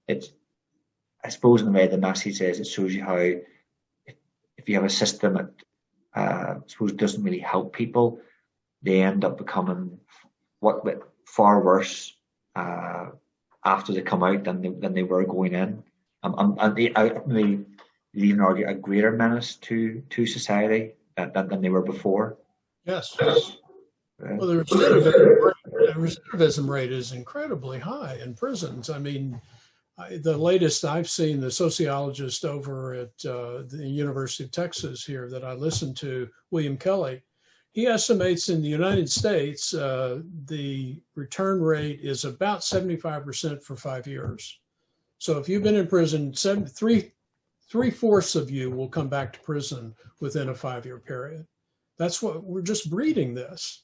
A: it's, I suppose in the way the message is, it shows you how if you have a system that I suppose doesn't really help people, they end up becoming far worse after they come out than they were going in. And they even argue a greater menace to society than they were before.
B: Yes. Well, the recidivism rate is incredibly high in prisons. I mean, the latest I've seen, the sociologist over at the University of Texas here that I listened to, William Kelly, he estimates in the United States the return rate is about 75% for 5 years. So if you've been in prison, three-fourths of you will come back to prison within a 5-year period. That's what we're just breeding this.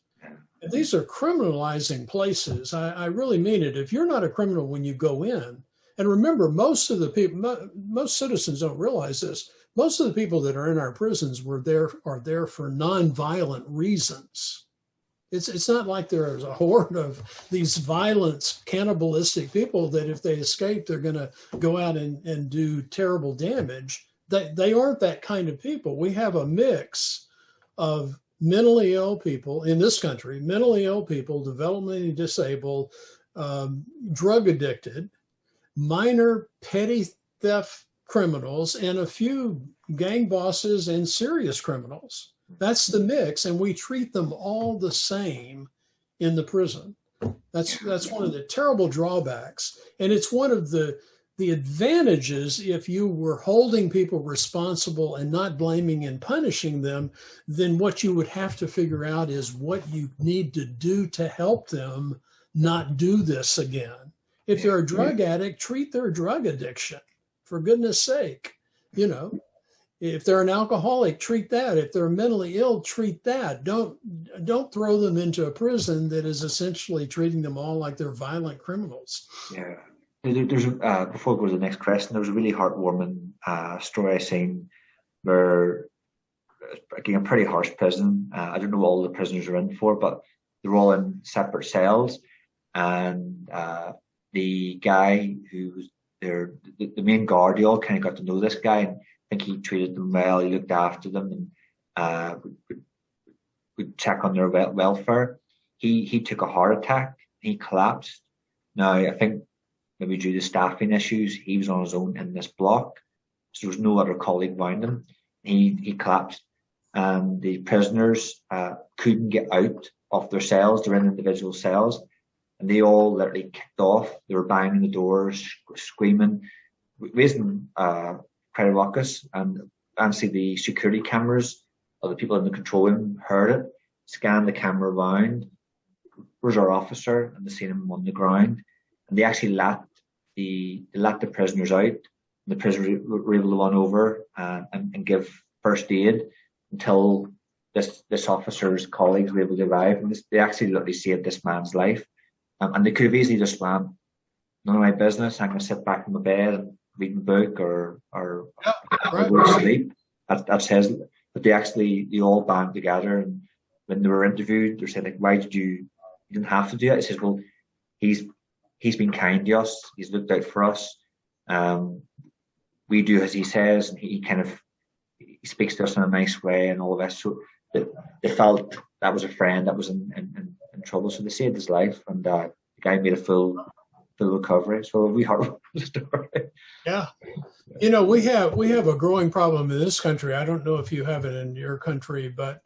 B: And these are criminalizing places. I really mean it. If you're not a criminal when you go in, and remember, most of the people, most citizens don't realize this. Most of the people that are in our prisons are there for nonviolent reasons. It's not like there's a horde of these violent, cannibalistic people that if they escape, they're going to go out and do terrible damage. They aren't that kind of people. We have a mix of mentally ill people in this country, mentally ill people, developmentally disabled, drug addicted, minor petty theft criminals, and a few gang bosses and serious criminals. That's the mix, and we treat them all the same in the prison. That's one of the terrible drawbacks, and it's one of the advantages if you were holding people responsible and not blaming and punishing them. Then what you would have to figure out is what you need to do to help them not do this again. If they're a drug addict, treat their drug addiction, for goodness sake. You know, if they're an alcoholic, treat that. If they're mentally ill, treat that. Don't throw them into a prison that is essentially treating them all like they're violent criminals.
A: Yeah. There's before I go to the next question, there was a really heartwarming story I seen where, again, a pretty harsh prison. I don't know what all the prisoners are in for, but they're all in separate cells, and the guy who was there, the main guard, they all kind of got to know this guy, and I think he treated them well. He looked after them and would check on their welfare. He took a heart attack. He collapsed. Now, I think maybe due to staffing issues, he was on his own in this block, so there was no other colleague around him. He collapsed, and the prisoners couldn't get out of their cells. They're in individual cells. and they all literally kicked off. They were banging the doors, screaming, raising quite a ruckus, and honestly, the security cameras of the people in the control room heard it, scanned the camera around. Where's our officer? And they seen him on the ground, and they actually let the prisoners out. The prisoners were able to run over and give first aid until this officer's colleagues were able to arrive. And they actually literally saved this man's life. And they could have easily just went, none of my business. I'm going to sit back in my bed and read my book or go to sleep. That's his. But they all band together. And when they were interviewed, they said, like, why did you didn't have to do that? He says, well, he's been kind to us. He's looked out for us. We do as he says, and he speaks to us in a nice way and all of that. So they felt that was a friend that was in trouble. So they saved his life, and the guy made a full recovery. So we heard the story.
B: Yeah. You know, we have a growing problem in this country. I don't know if you have it in your country, but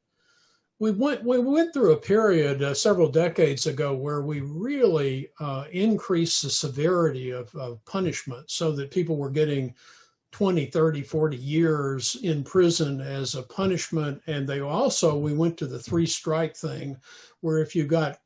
B: we went through a period several decades ago where we really increased the severity of punishment so that people were getting 20, 30, 40 years in prison as a punishment. And we went to the 3-strike thing, where if you got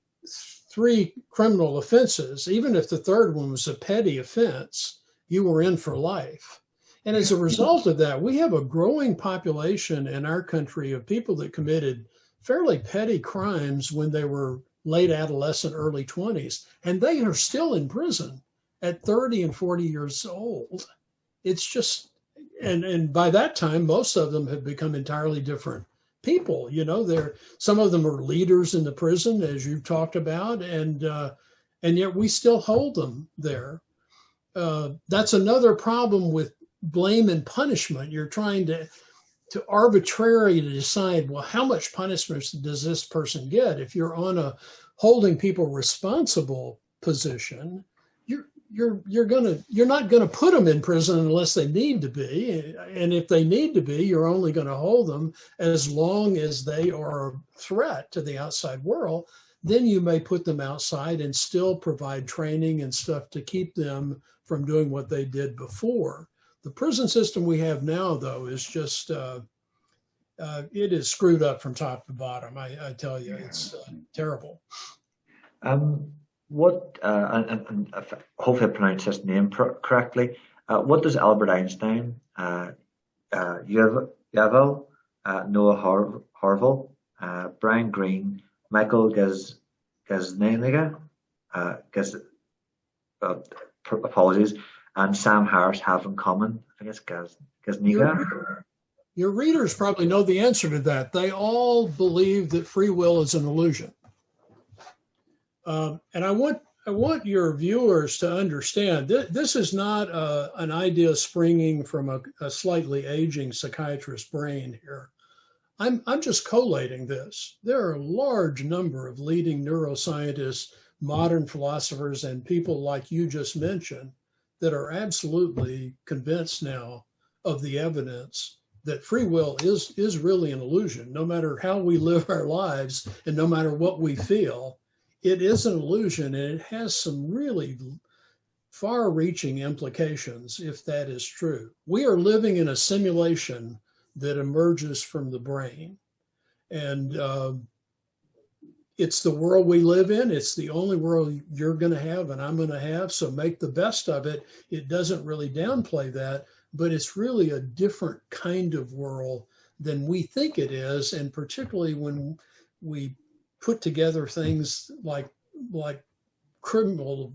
B: 3 criminal offenses, even if the third one was a petty offense, you were in for life. And as a result of that, we have a growing population in our country of people that committed fairly petty crimes when they were late adolescent, early 20s, and they are still in prison at 30 and 40 years old. It's just, and by that time, most of them have become entirely different people. You know, some of them are leaders in the prison, as you talked about, and yet we still hold them there. That's another problem with blame and punishment. You're trying to arbitrarily decide, well, how much punishment does this person get? If you're on a holding people responsible position, you're not gonna put them in prison unless they need to be. And if they need to be, you're only going to hold them as long as they are a threat to the outside world. Then you may put them outside and still provide training and stuff to keep them from doing what they did before. The prison system we have now, though, is just, it is screwed up from top to bottom. I tell you, it's terrible.
A: And hopefully I pronounced his name correctly. What does Albert Einstein, Yuval, Noah Harville, Brian Greene, Michael Gazzaniga, apologies, and Sam Harris have in common? I think it's Gazzaniga.
B: Your readers probably know the answer to that. They all believe that free will is an illusion. And I want your viewers to understand this is not an idea springing from a slightly aging psychiatrist's brain here. I'm just collating this. There are a large number of leading neuroscientists, modern philosophers, and people like you just mentioned that are absolutely convinced now of the evidence that free will is really an illusion. No matter how we live our lives and no matter what we feel, it is an illusion, and it has some really far-reaching implications if that is true. We are living in a simulation that emerges from the brain, and it's the world we live in. It's the only world you're going to have and I'm going to have, so make the best of it. It doesn't really downplay that, but it's really a different kind of world than we think it is, and particularly when we put together things like criminal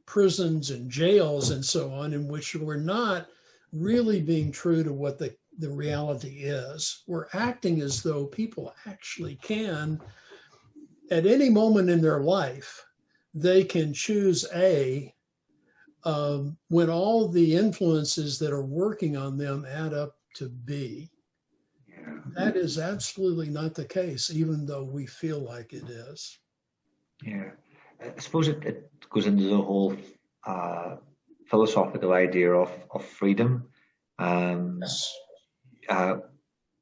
B: prisons and jails and so on, in which we're not really being true to what the reality is. We're acting as though people actually can, at any moment in their life, they can choose when all the influences that are working on them add up to B. That is absolutely not the case, even though we feel like it is.
A: Yeah, I suppose it goes into the whole philosophical idea of freedom.
B: Yes.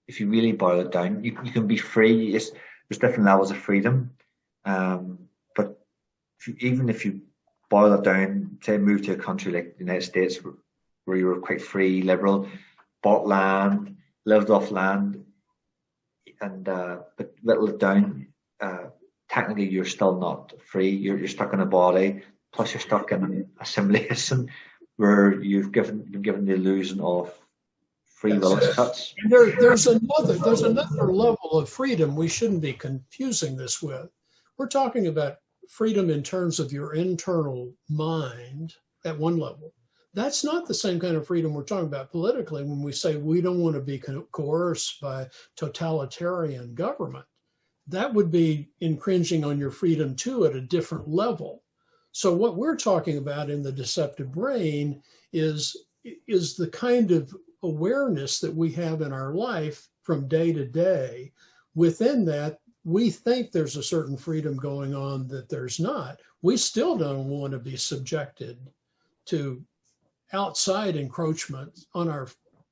A: If you really boil it down, you can be free. There's different levels of freedom, but even if you boil it down, say move to a country like the United States where you were quite free, liberal, bought land, lived off land, and but whittle it down. Technically, you're still not free. You're stuck in a body. Plus, you're stuck in a simulation where been given the illusion of free will as such.
B: And there's another level of freedom we shouldn't be confusing this with. We're talking about freedom in terms of your internal mind at one level. That's not the same kind of freedom we're talking about politically when we say we don't want to be coerced by totalitarian government. That would be infringing on your freedom too at a different level. So what we're talking about in the deceptive brain is the kind of awareness that we have in our life from day to day. Within that, we think there's a certain freedom going on that there's not. We still don't want to be subjected to outside encroachment on our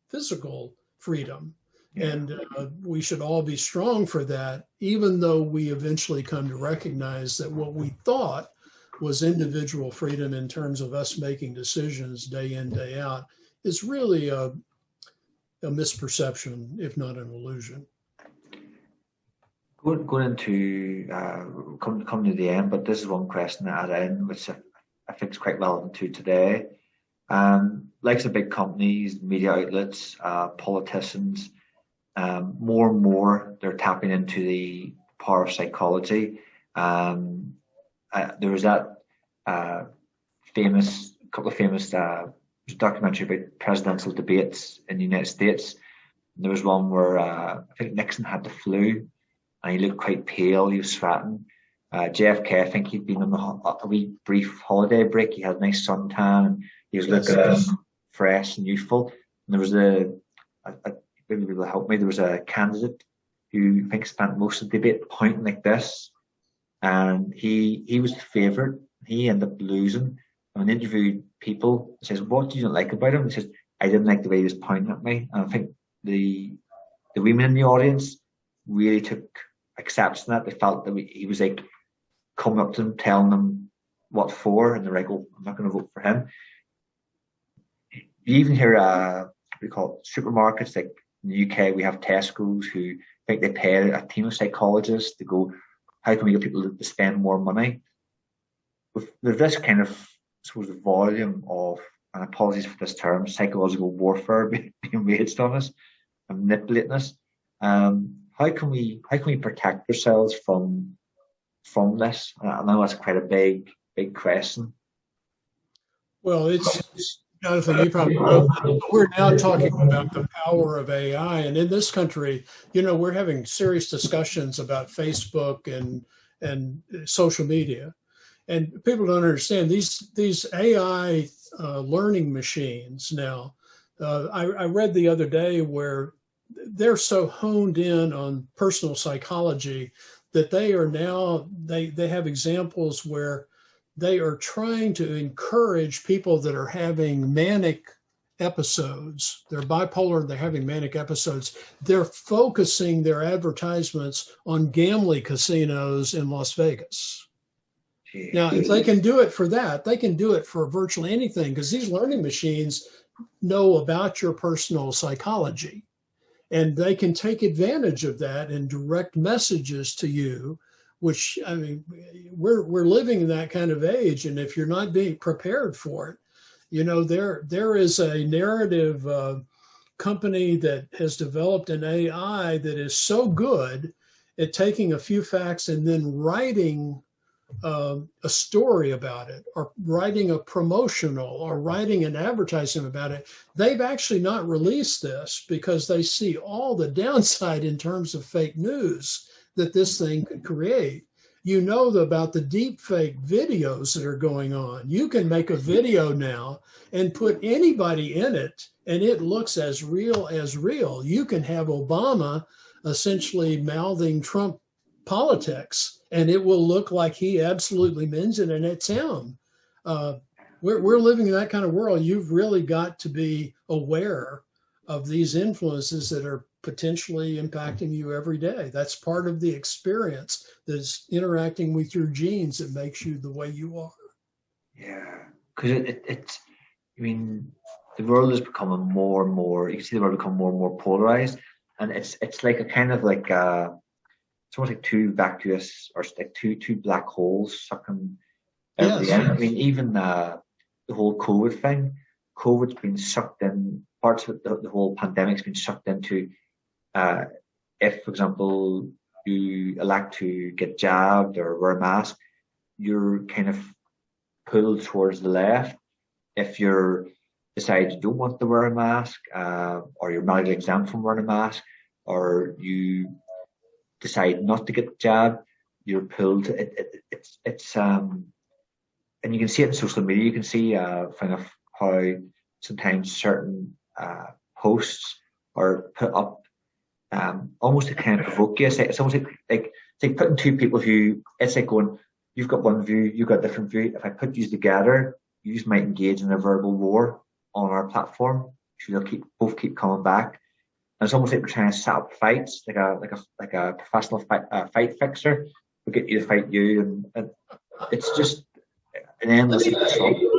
B: physical freedom. Yeah. And we should all be strong for that, even though we eventually come to recognize that what we thought was individual freedom in terms of us making decisions day in, day out is really a misperception, if not an illusion.
A: Going into come to the end, but this is one question that I add in, which I think is quite relevant to today. Like the big companies, media outlets, politicians, more and more they're tapping into the power of psychology. There was that couple of famous documentary about presidential debates in the United States. And there was one where I think Nixon had the flu and he looked quite pale, he was sweating. JFK, I think he'd been on a wee brief holiday break. He had a nice suntan and he was looking fresh and youthful. And there was maybe people help me, there was a candidate who I think spent most of the debate pointing like this. And he was the favourite. He ended up losing. And when he interviewed people, he says, "What do you not like about him?" He says, "I didn't like the way he was pointing at me." And I think the women in the audience really took exception to that. They felt that he was like coming up to them, telling them what for, and they're like, "Oh, I'm not going to vote for him." You even hear we call it supermarkets, like in the UK, we have Tesco's who think they pay a team of psychologists to go, how can we get people to spend more money? With this kind of, I suppose, the volume of, and apologies for this term, psychological warfare being waged on us and manipulating us, how can we protect ourselves from this? I know that's quite a big question.
B: Well, it's Jonathan, you probably know, we're now talking about the power of AI. And in this country, we're having serious discussions about Facebook and social media. And people don't understand these AI learning machines now. I read the other day where they're so honed in on personal psychology that they are now, they have examples where they are trying to encourage people that are having manic episodes. They're bipolar, they're having manic episodes. They're focusing their advertisements on gambling casinos in Las Vegas. Now, if they can do it for that, they can do it for virtually anything, because these learning machines know about your personal psychology. And they can take advantage of that and direct messages to you, which, I mean, we're living in that kind of age. And if you're not being prepared for it, there is a narrative company that has developed an AI that is so good at taking a few facts and then writing a story about it, or writing a promotional, or writing an advertisement about it. They've actually not released this because they see all the downside in terms of fake news that this thing could create. About the deep fake videos that are going on. You can make a video now and put anybody in it, and it looks as real as real. You can have Obama essentially mouthing Trump politics, and it will look like he absolutely means it, and it's him. We're living in that kind of world. You've really got to be aware of these influences that are potentially impacting you every day. That's part of the experience that's interacting with your genes that makes you the way you are.
A: Yeah, because it's, I mean, the world is becoming more and more, you can see the world become more and more polarized. And it's like a kind of like, it's almost like two vacuous, or like two black holes sucking everybody
B: Yes.
A: in. I mean, even the whole COVID thing, COVID's been sucked in, parts of the whole pandemic's been sucked into. Uh, if, for example, you elect to get jabbed or wear a mask, you're kind of pulled towards the left. If you're decide you don't want to wear a mask, or you're medically exempt from wearing a mask, or you decide not to get jabbed, you're pulled. It's and you can see it in social media. You can see kind of how sometimes certain posts are put up almost to kind of provoke you. It's almost like it's like putting two people who, it's like going, you've got one view, you've got a different view. If I put you together, you might engage in a verbal war on our platform. So they'll both keep coming back. And it's almost like we're trying to set up fights, like a professional fight fixer. We get you to fight you, and it's just an endless struggle.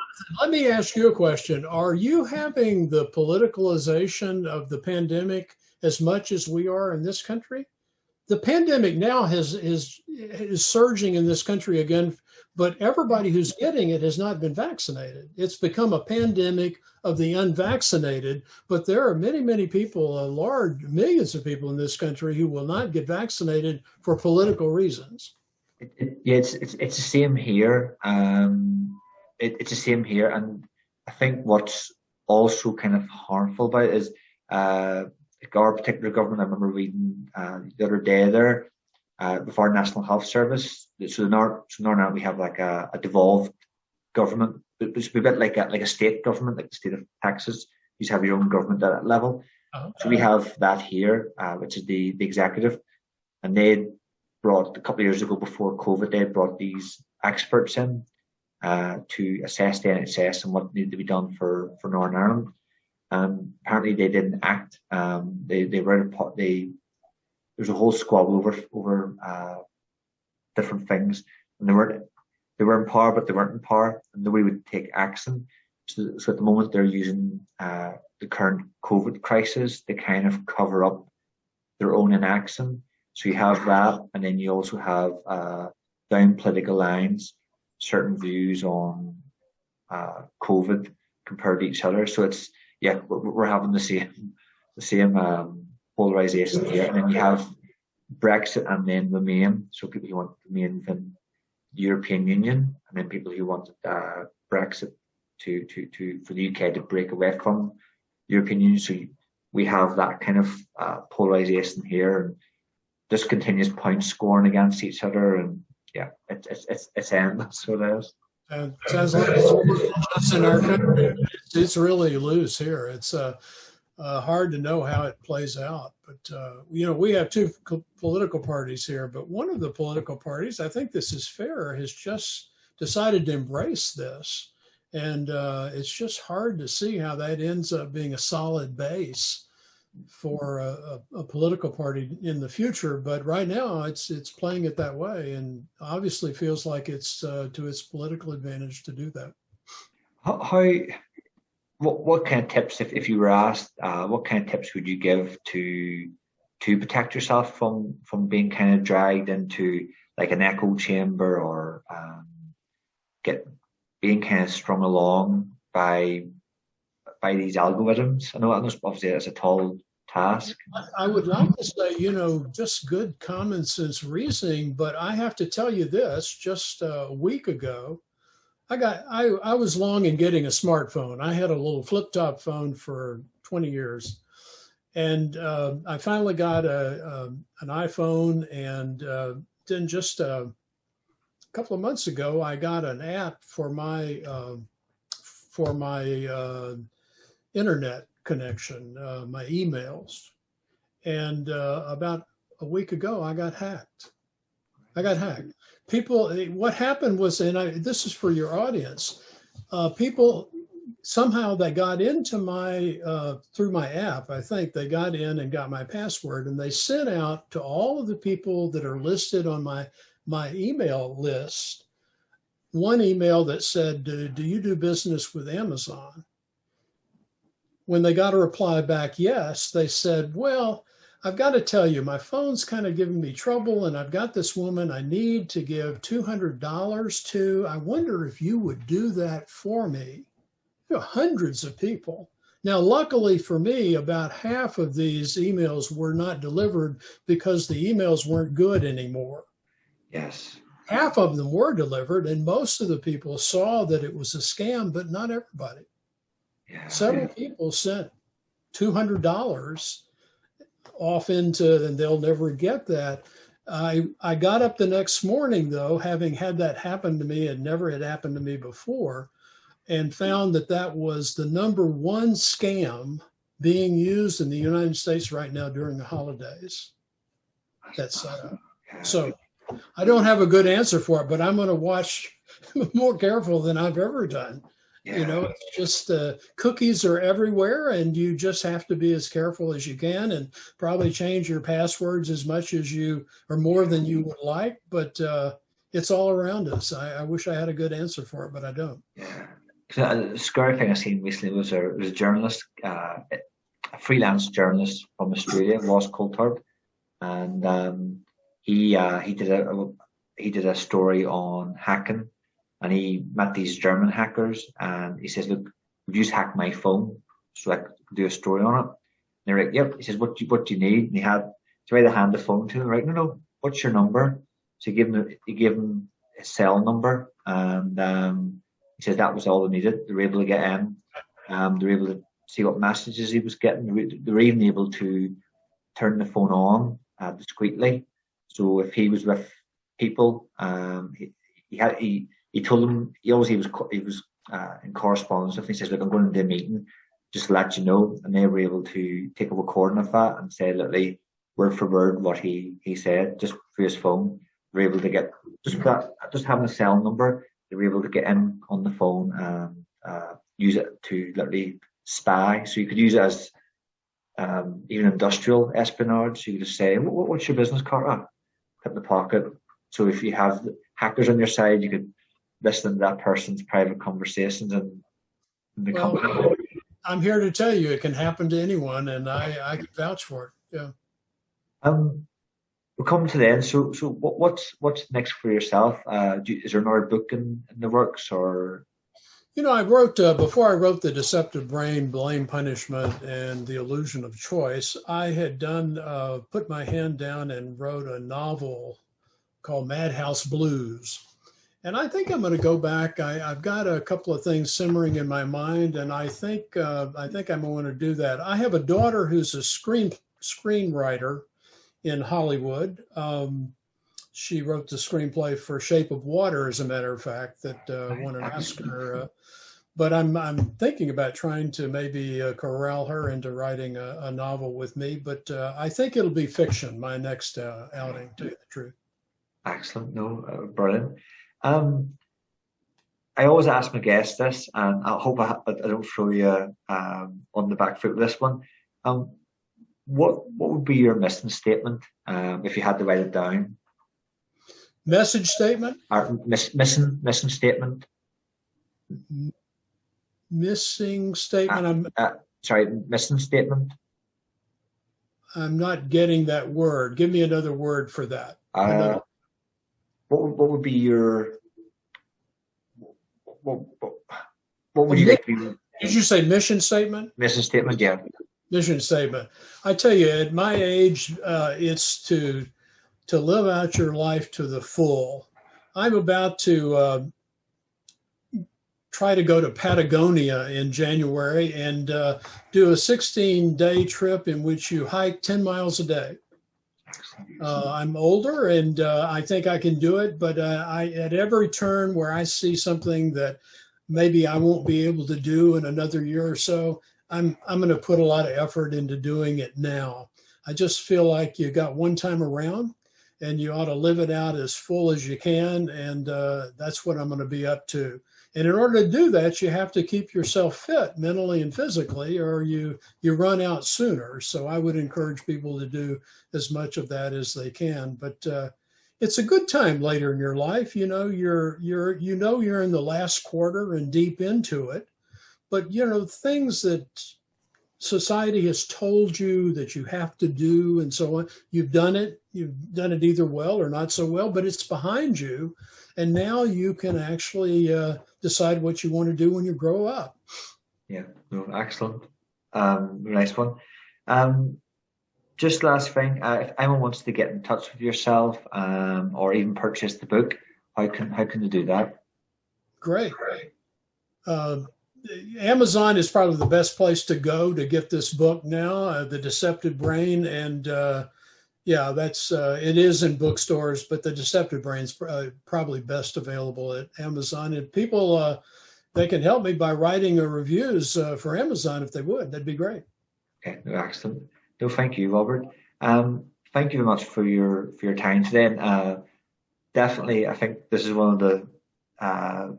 B: Let me ask you a question. Are you having the politicalization of the pandemic as much as we are in this country? The pandemic now is surging in this country again, but everybody who's getting it has not been vaccinated. It's become a pandemic of the unvaccinated, but there are many, many people, large millions of people in this country who will not get vaccinated for political reasons.
A: Yeah, it's the same here. It's the same here, and I think what's also kind of harmful about it is like our particular government. I remember reading the other day there with our National Health Service. So in Northern Ireland we have like a devolved government, but it's a bit like a state government, like the state of Texas. You have your own government at that level. So we have that here, which is the executive, and they brought, a couple of years ago before COVID, they brought these experts in to assess the NHS and what needed to be done for Northern Ireland. Apparently they didn't act. They were there's a whole squabble over different things, and they were in power, but they weren't in power, and nobody would take action. So at the moment they're using the current COVID crisis to kind of cover up their own inaction. So you have that, and then you also have down political lines, certain views on COVID compared to each other. So it's, yeah, we're having the same polarization here. And then you have Brexit and then Remain. So people who want to remain within the European Union, and then people who want Brexit for the UK to break away from the European Union. So we have that kind of polarization here, and just continuous point scoring against each other, and yeah, it's endless. So it is.
B: Sounds like it's in our country. It's really loose here. It's hard to know how it plays out. But we have two political parties here. But one of the political parties, I think this is fair, has just decided to embrace this, and it's just hard to see how that ends up being a solid base for a political party in the future. But right now it's playing it that way, and obviously feels like it's to its political advantage to do that.
A: What kind of tips, if you were asked, what kind of tips would you give to protect yourself from being kind of dragged into like an echo chamber, or being kind of strung along by these algorithms? I know obviously it's a tall task.
B: I would like to say, just good common sense reasoning, but I have to tell you this, just a week ago, I was long in getting a smartphone. I had a little flip top phone for 20 years. And I finally got an iPhone, and then just a couple of months ago, I got an app for my internet connection, my emails. And about a week ago, I got hacked. People, what happened was, and this is for your audience, people somehow they got into my, through my app, I think they got in and got my password, and they sent out to all of the people that are listed on my email list, one email that said, do you do business with Amazon? When they got a reply back, yes, they said, well, I've got to tell you, my phone's kind of giving me trouble, and I've got this woman I need to give $200 to. I wonder if you would do that for me. Hundreds of people. Now, luckily for me, about half of these emails were not delivered because the emails weren't good anymore.
A: Yes.
B: Half of them were delivered, and most of the people saw that it was a scam, but not everybody.
A: Yeah.
B: Several people sent $200 off into, and they'll never get that. I got up the next morning, though, having had that happen to me, and never had happened to me before, and found that that was the #1 scam being used in the United States right now during the holidays. That's set up. So I don't have a good answer for it, but I'm going to watch more careful than I've ever done.
A: Yeah.
B: You know, it's just cookies are everywhere, and you just have to be as careful as you can, and probably change your passwords as much as you, or more than you would like. But it's all around us. I wish I had a good answer for it, but I don't.
A: Yeah. A scary thing I seen recently was a journalist, a freelance journalist from Australia, Ross Coulthard, and he did a story on hacking, and he met these German hackers, and he says, "Look, would you hack my phone so I could do a story on it?" And they're like, "Yep." He says, "What do you need?" And so he had to hand the phone to him. Right? No. What's your number? So he gave him his cell number, and he said that was all they needed. They were able to get in. They were able to see what messages he was getting. They were even able to turn the phone on discreetly. So if he was with people, he told them he was in correspondence with. He says, "Look, I'm going to a meeting. Just to let you know." And they were able to take a recording of that and say literally word for word what he said just through his phone. They were able to get just having a cell number. They were able to get in on the phone and use it to literally spy. So you could use it as even industrial espionage. You could just say, "What's your business card?" Oh, put in the pocket. So if you have hackers on your side, you could listen to that person's private conversations and the company.
B: I'm here to tell you it can happen to anyone, and I can vouch for it. Yeah.
A: We're coming to the end. So what's next for yourself? Is there another book in the works, or?
B: You know, I wrote, before I wrote The Deceptive Brain, Blame, Punishment, and The Illusion of Choice, I had put my hand down and wrote a novel called Madhouse Blues. And I think I'm going to go back. I've got a couple of things simmering in my mind, and I think I'm going to do that. I have a daughter who's a screenwriter in Hollywood. She wrote the screenplay for Shape of Water, as a matter of fact, that won an Oscar. But I'm thinking about trying to maybe corral her into writing a novel with me. But I think it'll be fiction, my next outing, to tell you the truth.
A: Excellent. No, brilliant. I always ask my guests this, and I hope I don't throw you on the back foot with this one. What would be your mission statement if you had to write it down?
B: Message statement?
A: Or mission statement.
B: Missing statement.
A: Sorry, mission statement.
B: I'm not getting that word. Give me another word for that.
A: What would be your what would you like to be?
B: Did you say mission statement?
A: Mission statement, yeah.
B: Mission statement. I tell you, at my age, it's to live out your life to the full. I'm about to try to go to Patagonia in January and do a 16-day trip in which you hike 10 miles a day. I'm older, and I think I can do it, but at every turn where I see something that maybe I won't be able to do in another year or so, I'm going to put a lot of effort into doing it now. I just feel like you got one time around, and you ought to live it out as full as you can. And that's what I'm going to be up to. And in order to do that, you have to keep yourself fit mentally and physically, or you run out sooner. So I would encourage people to do as much of that as they can. But it's a good time later in your life. You know, you're in the last quarter and deep into it. But things that society has told you that you have to do and so on, you've done it either well or not so well, but it's behind you, and now you can actually decide what you want to do when you grow up.
A: Yeah, no, excellent. Nice one. Just last thing, if anyone wants to get in touch with yourself, or even purchase the book, how can they do that?
B: Great. Amazon is probably the best place to go to get this book now, The Deceptive Brain. And it is in bookstores, but The Deceptive Brain's probably best available at Amazon. And people, they can help me by writing reviews for Amazon if they would. That'd be great.
A: Okay, no, excellent. No, thank you, Robert. Thank you very much for your time today. And definitely, I think this is one of the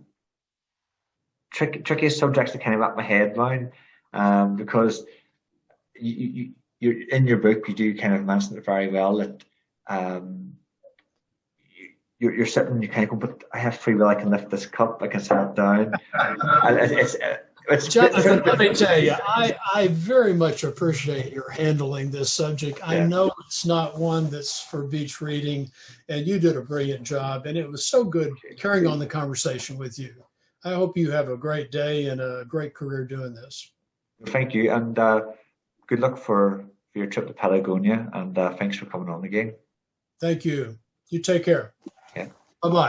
A: trickiest subjects to kind of wrap my head around, because you're in your book, you do kind of mention it very well that you're sitting and you kind of go, but I have free will, I can lift this cup, I can set it down. It's
B: Jonathan, let me tell you, I very much appreciate your handling this subject. Yeah. I know it's not one that's for beach reading, and you did a brilliant job, and it was so good carrying on the conversation with you. I hope you have a great day and a great career doing this.
A: Thank you, and good luck for your trip to Patagonia, and thanks for coming on again.
B: Thank you. You take care.
A: Yeah.
B: Bye-bye.